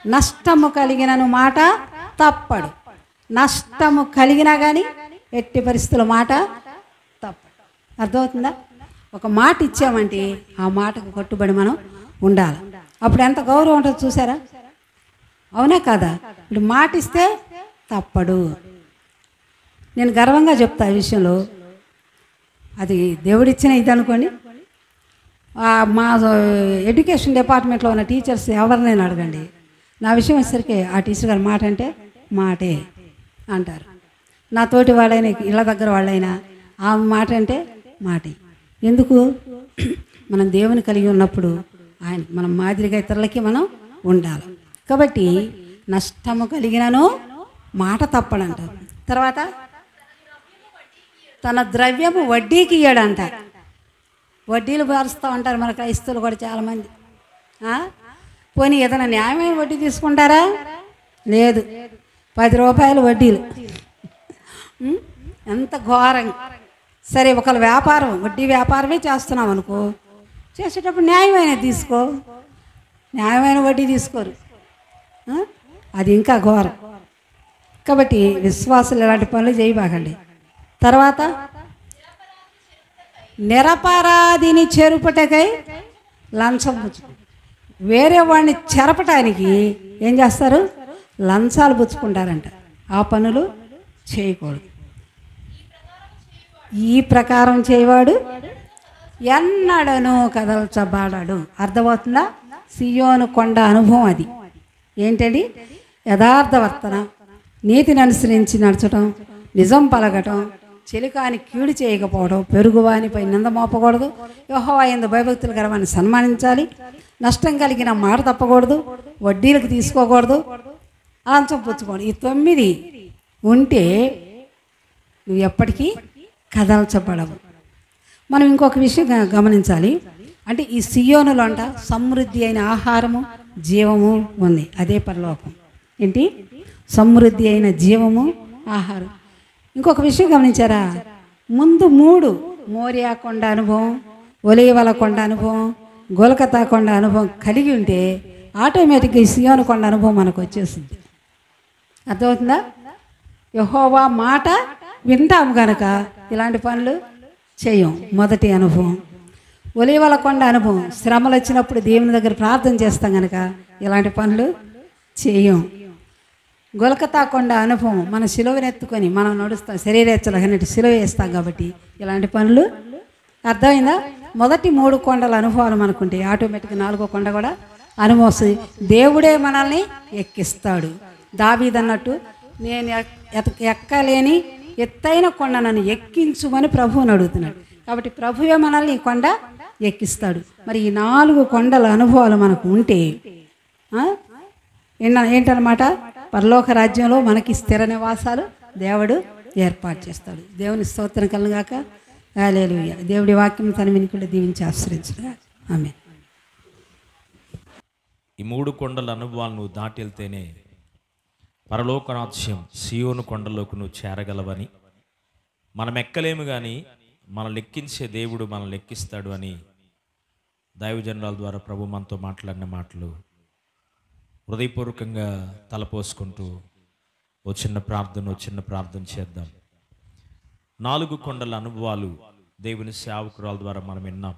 S1: నష్టము కలిగినను మాట తప్పడు. నష్టము కలిగినా కానీ ఎట్టి పరిస్థితుల మాట తప్పడు. అర్థమవుతుందా? ఒక మాట ఇచ్చామంటే ఆ మాటకు కట్టుబడి మనం ఉండాలి. అప్పుడు ఎంత గౌరవం ఉంటుందో చూసారా? అవునా కాదా? ఇప్పుడు మాట ఇస్తే తప్పడు. నేను గర్వంగా చెప్తా ఈ విషయంలో. అది దేవుడిచ్చిన ఇది అనుకోండి. మా ఎడ్యుకేషన్ డిపార్ట్మెంట్లో ఉన్న టీచర్స్ ఎవరినైనా అడగండి, నా విషయం వచ్చేసరికి ఆ టీచర్ గారు మాట అంటే మాటే అంటారు. నా తోటి వాళ్ళైనా, ఇళ్ళ దగ్గర వాళ్ళైనా ఆ మాట అంటే మాటే. ఎందుకు? మనం దేవుని కలిగి ఉన్నప్పుడు మనం మాదిరిగా ఇతరులకి మనం ఉండాలి. కాబట్టి నష్టము కలిగినను మాట తప్పడంట. తర్వాత తన ద్రవ్యము వడ్డీకి ఇయ్యడంట. వడ్డీలు పారుస్తూ ఉంటారు మన క్రైస్తవులు కూడా చాలామంది. పోనీ ఏదైనా న్యాయమైన వడ్డీ తీసుకుంటారా? లేదు, 10 రూపాయలు వడ్డీలు. ఎంత ఘోరం. సరే, ఒకళ్ళ వ్యాపారం, వడ్డీ వ్యాపారమే చేస్తున్నాం అనుకో, చేసేటప్పుడు న్యాయమైన తీసుకో. న్యాయమైన వడ్డీ తీసుకోరు, అది ఇంకా ఘోరం. కాబట్టి విశ్వాసులు ఇలాంటి పనులు చేయబాకండి. తర్వాత నిరపరాధిని చెరుపుటకై లంచం పుచ్చుకుంటారు. వేరే వాడిని చెరపటానికి ఏం చేస్తారు? లంచాలు పుచ్చుకుంటారంట. ఆ పనులు చేయకూడదు. ఈ ప్రకారం చేయవాడు ఎన్నడను కదల్చబడడు. అర్థమవుతుందా? సియోను కొండ అనుభవం అది. ఏంటండి? యథార్థవర్తన, నీతిని అనుసరించి నడచడం, నిజం పలకటం, చెలికాని కీడు చేయకపోవడం, పెరుగువానిపై నింద మోపకూడదు, యెహోవా యందు భయభక్తులు గలవారిని సన్మానించాలి, నష్టం కలిగిన మాట తప్పకూడదు, వడ్డీలకు తీసుకోకూడదు, లంచం పుచ్చుకోండి. ఈ 9 ఉంటే నువ్వు ఎప్పటికీ కదల్చబడవు. మనం ఇంకొక విషయం గమనించాలి. అంటే ఈ సియోనులో అంట సమృద్ధి అయిన ఆహారము, జీవము ఉంది. అదే పరలోకం. ఏంటి? సమృద్ధి అయిన జీవము, ఆహారం. ఇంకొక విషయం గమనించారా? ముందు 3 మోరియా కొండ అనుభవం, ఒలీవల కొండ అనుభవం, గొల్గతా కొండ అనుభవం కలిగి ఉంటే ఆటోమేటిక్గా ఈ సియోను కొండ అనుభవం మనకు వచ్చేసింది. అర్థమవుతుందా? యెహోవా మాట వింటాము కనుక ఇలాంటి పనులు చేయం. మొదటి అనుభవం. ఒలీవల కొండ అనుభవం, శ్రమలు వచ్చినప్పుడు దేవుని దగ్గర ప్రార్థన చేస్తాం కనుక ఇలాంటి పనులు చేయం. గొల్గతా కొండ అనుభవం, మన సిలువనెత్తుకొని మనం నడుస్తాం, శరీరేచ్చలకన్నట్టు సిలువ వేస్తాం కాబట్టి ఇలాంటి పనులు. అర్థమైందా? మొదటి 3 కొండల అనుభవాలు మనకుంటే ఆటోమేటిక్గా 4వ కొండ కూడా అనుభవం వస్తుంది. దేవుడే మనల్ని ఎక్కిస్తాడు. దావీదు అన్నట్టు, నేను ఎక్కలేని ఎత్తైన కొండ నన్ను ఎక్కించుమని ప్రభువుని అడుగుతున్నాడు. కాబట్టి ప్రభువే మనల్ని ఈ కొండ ఎక్కిస్తాడు. మరి ఈ 4 కొండల అనుభవాలు మనకు ఉంటే ఏంటన్నమాట? పరలోక రాజ్యంలో మనకి స్థిర నివాసాలు దేవుడు ఏర్పాటు చేస్తాడు. దేవుని స్తోత్రం కలుగాక. హల్లెలూయా. దేవుడి వాక్యం తన వినికిడి దీవించి ఆశ్రయించుగా. ఆమేన్.
S2: ఈ 3 కొండల అనుభవాలు నువ్వు దాటి వెళ్తేనే పరలోక రాజ్యం సియోను కొండలోకి నువ్వు చేరగలవని, మనం ఎక్కలేము కానీ మనం లెక్కించే దేవుడు మనం లెక్కిస్తాడు అని దైవజనుల ద్వారా ప్రభు మనతో మాట్లాడిన మాటలు హృదయపూర్వకంగా తలపోసుకుంటూ ఓ చిన్న ప్రార్థన చేద్దాం. 4 కొండల అనుభవాలు దేవుని సేవకురాల ద్వారా మనం విన్నాం.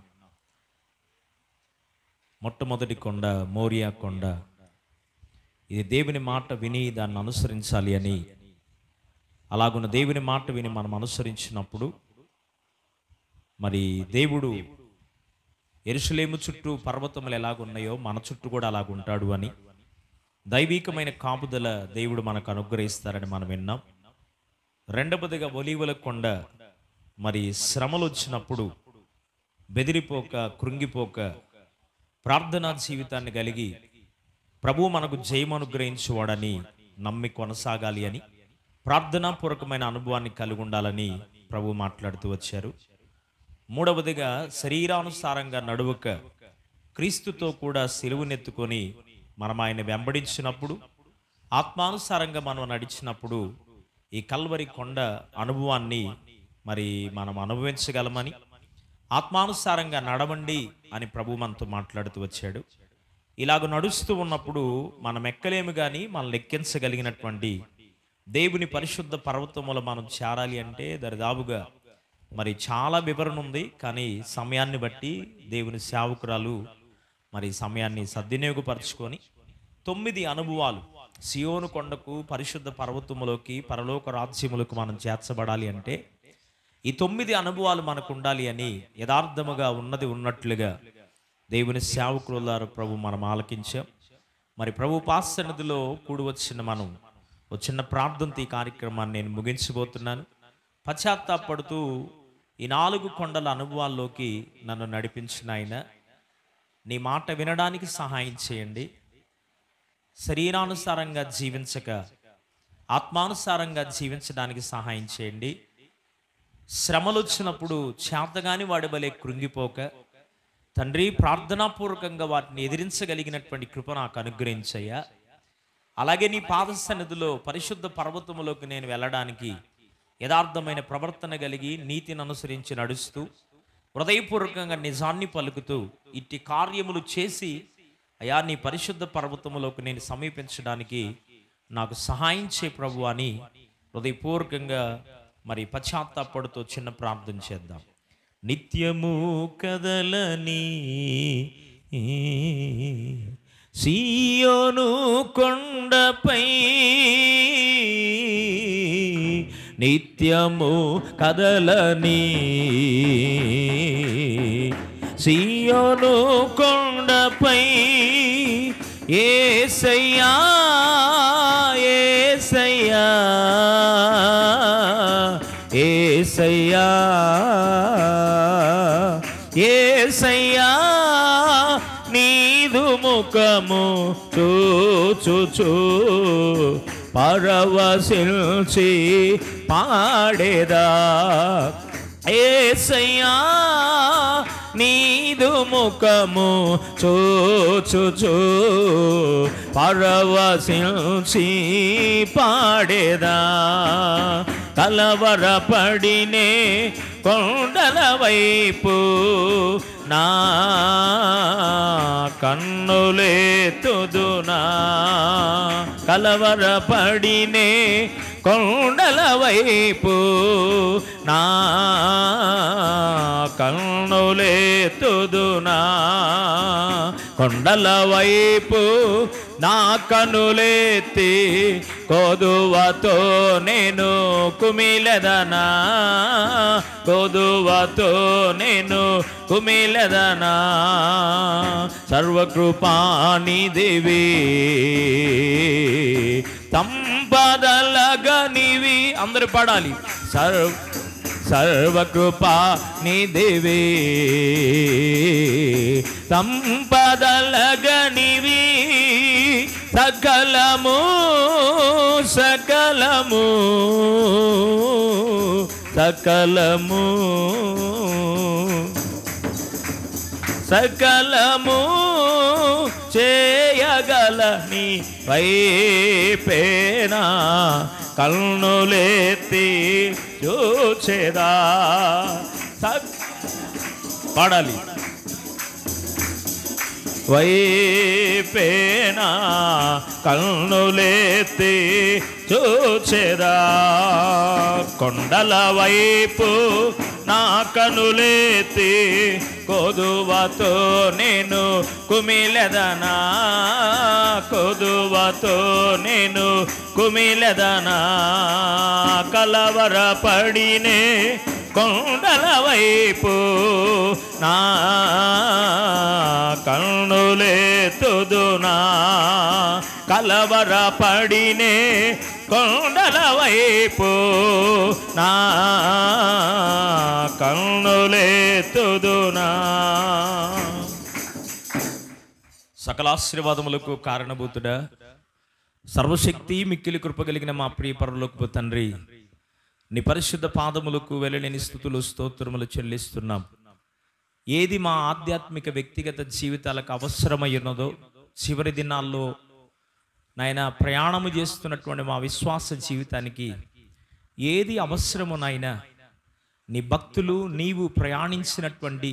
S2: మొట్టమొదటి కొండ మోరియా కొండ. ఇది దేవుని మాట విని దాన్ని అనుసరించాలి అని, అలాగున్న దేవుని మాట విని మనం అనుసరించినప్పుడు మరి దేవుడు యెరూషలేము చుట్టూ పర్వతములు ఎలాగున్నాయో మన చుట్టూ కూడా అలాగుంటాడు అని, దైవికమైన కాపుదల దేవుడు మనకు అనుగ్రహిస్తారని మనం విన్నాం. రెండవదిగా ఒలీవల కొండ. మరి శ్రమలు వచ్చినప్పుడు బెదిరిపోక, కృంగిపోక, ప్రార్థనా జీవితాన్ని కలిగి ప్రభువు మనకు జయం అనుగ్రహించేవాడని నమ్మి కొనసాగాలి అని, ప్రార్థనాపూర్వకమైన అనుభవాన్ని కలిగి ఉండాలని ప్రభు మాట్లాడుతూ వచ్చారు. మూడవదిగా శరీరానుసారంగా నడువక క్రీస్తుతో కూడా సిలువనెత్తుకొని మనం ఆయన వెంబడించినప్పుడు, ఆత్మానుసారంగా మనం నడిచినప్పుడు ఈ కల్వరి కొండ అనుభవాన్ని మరి మనం అనుభవించగలమని, ఆత్మానుసారంగా నడవండి అని ప్రభు మనతో మాట్లాడుతూ వచ్చాడు. ఇలాగ నడుస్తూ ఉన్నప్పుడు మనం ఎక్కలేము కానీ మనం లెక్కించగలిగినటువంటి దేవుని పరిశుద్ధ పర్వతముల మనం చేరాలి అంటే దరిదాపుగా మరి చాలా వివరణ ఉంది. కానీ సమయాన్ని బట్టి దేవుని సేవకురాలు మరి సమయాన్ని సద్వినియోగపరచుకొని 9 అనుభవాలు సియోను కొండకు, పరిశుద్ధ పర్వతములోకి, పరలోక రాజ్యములకు మనం చేర్చబడాలి అంటే ఈ 9 అనుభవాలు మనకు ఉండాలి అని యథార్థముగా ఉన్నది ఉన్నట్లుగా దేవుని సేవకుల ప్రభు మనం ఆలకించాం. మరి ప్రభు పాసన్నిధిలో కూడి వచ్చిన మనం ఒక చిన్న ప్రార్థనతో ఈ కార్యక్రమాన్ని నేను ముగించబోతున్నాను. పశ్చాత్తాపడుతూ ఈ 4 కొండల అనుభవాల్లోకి నన్ను నడిపించిన ఆయన, నీ మాట వినడానికి సహాయం చేయండి. శరీరానుసారంగా జీవించక ఆత్మానుసారంగా జీవించడానికి సహాయం చేయండి. శ్రమలు వచ్చినప్పుడు చేతగాని వాడి వలె కృంగిపోక తండ్రి, ప్రార్థనాపూర్వకంగా వాటిని ఎదిరించగలిగినటువంటి కృప నాకు అనుగ్రహించయ్యా. అలాగే నీ పాద సన్నిధిలో పరిశుద్ధ పర్వతములోకి నేను వెళ్ళడానికి యథార్థమైన ప్రవర్తన కలిగి నీతిని అనుసరించి నడుస్తూ హృదయపూర్వకంగా నిజాన్ని పలుకుతూ ఇట్టి కార్యములు చేసి అయా నీ పరిశుద్ధ పర్వతములోకి నేను సమీపించడానికి నాకు సహాయం చే ప్రభు అని హృదయపూర్వకంగా మరి పశ్చాత్తాపడుతూ చిన్న ప్రార్థన చేద్దాం. నిత్యము కదలని సియోను కొండపై, నిత్యము కదలని సియోను కొండపై, యేసయ్యా యేసయ్యా యేసయ్యా యేసయ్యా, నీదు ముఖము చూచుచు పరవశించి పాడేదా. యేసయ్యా నీదు ముఖము చూచుచు పరవశించి పాడేదా. కలవరపడినే కొండల వైపు నా కన్నులెత్తుదునా. కలవరపడినే కొండల వైపు నా కన్నులెత్తుదునా. కొండల వైపు నా కన్నులెత్తి కొదువతో నేను కుమిలెదనా. కొదువతో నేను కుమిలెదనా. సర్వకృపానిధివి సంపదలగనివి, అందరూ పాడాలి. సర్వకృపానిధివి సంపదలగనివి, సకలము సకలము సకలము సకలము చేయగల నీ వైపేనా కన్నులెత్తి చూచెదా. పాడాలి. వైపేనా కన్నులెత్తి చూచెదా. కొండల వైపు నా కనులెత్తి కొదువతో నేను కుమిలెదనా. కొదువతో నేను కుమిలెదనా. కలవరపడినే కొండల వైపు నా కన్నులెత్తుదునా. కలవరపడినే కొండల వైపు నా కన్నులెత్తుదునా. సకల ఆశీర్వాదములకు కారణభూతుడా, సర్వశక్తి మిక్కిలి కృప కలిగిన మా ప్రియ పరలోకపు తండ్రి, నీ పరిశుద్ధ పాదములకు వెళ్ళలేని స్తుతులు స్తోత్రములు చెల్లిస్తున్నాం. ఏది మా ఆధ్యాత్మిక వ్యక్తిగత జీవితాలకు అవసరమై ఉన్నదో, చివరి దినాల్లో నాయన ప్రయాణము చేస్తున్నటువంటి మా విశ్వాస జీవితానికి ఏది అవసరమో నాయన, నీ భక్తులు నీవు ప్రయాణించినటువంటి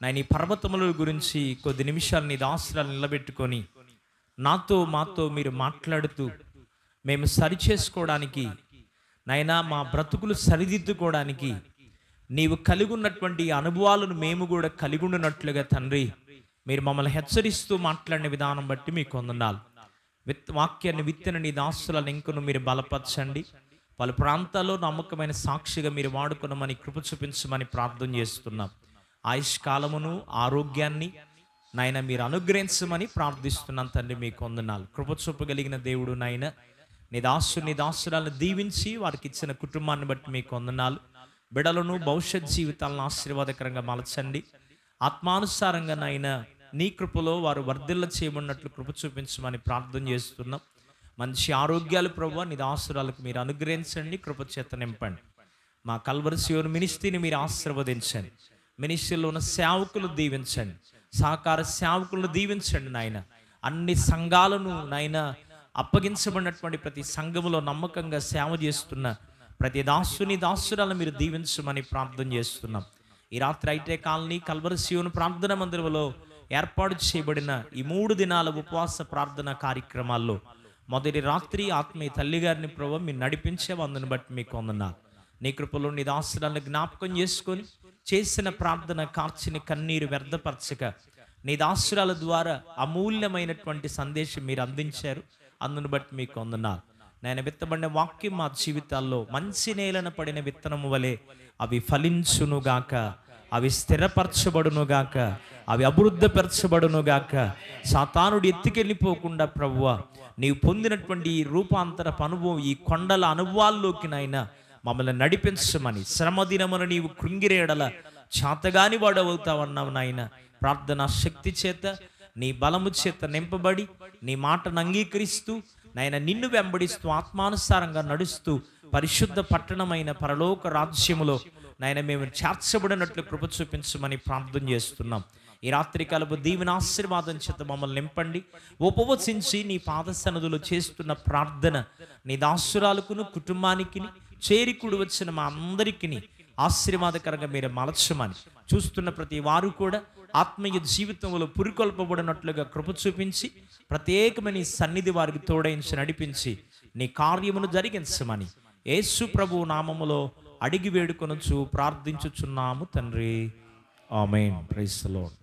S2: నాయన ఈ పర్వతముల గురించి కొద్ది నిమిషాలు నీ దాసురాలు నిలబెట్టుకొని మాతో మీరు మాట్లాడుతూ మేము సరిచేసుకోవడానికి నాయనా, మా బ్రతుకులు సరిదిద్దుకోవడానికి నీవు కలిగి ఉన్నటువంటి అనుభవాలను మేము కూడా కలిగి ఉన్నట్లుగా తండ్రి మీరు మమ్మల్ని హెచ్చరిస్తూ మాట్లాడిన విధానం బట్టి మీకు వందనాలు. వాక్యాన్ని విత్తిన నీ దాసులను ఇంకను మీరు బలపరచండి. పలు ప్రాంతాల్లో నమ్మకమైన సాక్షిగా మీరు వాడుకున్నామని కృప చూపించమని ప్రార్థన చేస్తున్నాం. ఆయుష్కాలమును ఆరోగ్యాన్ని నాయన మీరు అనుగ్రహించమని ప్రార్థిస్తున్నాం తండ్రి. మీకు వందనాలు. కృప చూపగలిగిన దేవుడు నాయన, నీ దాసురాలను దీవించి వారికి ఇచ్చిన కుటుంబాన్ని బట్టి మీకు వందనాలు. బిడలను భవిష్యత్ జీవితాలను ఆశీర్వాదకరంగా మలచండి. ఆత్మానుసారంగా నాయన నీ కృపలో వారు వర్ధిల్ల చేయమన్నట్లు కృప చూపించమని ప్రార్థన చేస్తున్నాం. మంచి ఆరోగ్యాలు ప్రభువా నీ దాసురాలకు మీరు అనుగ్రహించండి, కృప చేత నింపండి. మా కల్వరి సియోను మినిస్ట్రీని మీరు ఆశీర్వదించండి. మినిస్ట్రీలో ఉన్న సేవకులు దీవించండి, సహకార సేవకులను దీవించండి నాయన. అన్ని సంఘాలను నాయన అప్పగించబడినటువంటి ప్రతి సంఘములో నమ్మకంగా సేవ చేస్తున్న ప్రతి దాసురాలను మీరు దీవించమని ప్రార్థన చేస్తున్నాం. ఈ రాత్రి ఐటే కాలనీ కల్వరి సియోను ప్రార్థన మందిరంలో ఏర్పాటు చేయబడిన ఈ 3 దినాల ఉపవాస ప్రార్థన కార్యక్రమాల్లో మొదటి రాత్రి ఆత్మీయ తల్లిగారిని ప్రభు మీరు నడిపించే వందను బట్టి మీకు వందనాలు. నీ కృపలో నీ దాసురాలను జ్ఞాపకం చేసుకొని చేసిన ప్రార్థన కార్చిని కన్నీరు వ్యర్థపరచక నీ దాసురాల ద్వారా అమూల్యమైనటువంటి సందేశం మీరు అందించారు. అందును బట్టి మీకు వందనాలు. నేను విత్తబడిన వాక్యం మా జీవితాల్లో మంచి నేలన పడిన విత్తనము వలె అవి ఫలించునుగాక, అవి స్థిరపరచబడునుగాక, అవి అభివృద్ధిపరచబడునుగాక. సాతానుడు ఎత్తుకెళ్ళిపోకుండా ప్రభువా నీవు పొందినటువంటి ఈ రూపాంతరపు అనుభవం, ఈ కొండల అనుభవాల్లోకి నాయన మమ్మల్ని నడిపించమని, శ్రమ దినమున నీవు కృంగిరేడల చేతగాని వాడవుతావన్నావు నాయన. ప్రార్థనా శక్తి చేత నీ బలము చేత నింపబడి నీ మాటను అంగీకరిస్తూ నాయన నిన్ను వెంబడిస్తూ ఆత్మానుసారంగా నడుస్తూ పరిశుద్ధ పట్టణమైన పరలోక రాజ్యములో నాయన మేము చేర్చబడినట్లు కృప చూపించమని ప్రార్థన చేస్తున్నాం. ఈ రాత్రి కాలపు దీవెన ఆశీర్వాదం చేత మమ్మల్ని నింపండి. ఉపవసించి నీ పాదసన్నదులు చేస్తున్న ప్రార్థన నీ దాసురాలకును కుటుంబానికి చేరికుడు వచ్చిన మా అందరికీ ఆశీర్వాదకరంగా మీరు మలచమని, చూస్తున్న ప్రతి వారు కూడా ఆత్మీయ జీవితంలో పురికొల్పబడినట్లుగా కృప చూపించి ప్రత్యేకమైన సన్నిధి వారికి తోడైంచి నడిపించి నీ కార్యమును జరిగించమని యేసు ప్రభు నామములో అడిగి వేడుకొనుచు ప్రార్థించుచున్నాము తండ్రి. ఆమేన్. Praise the lord.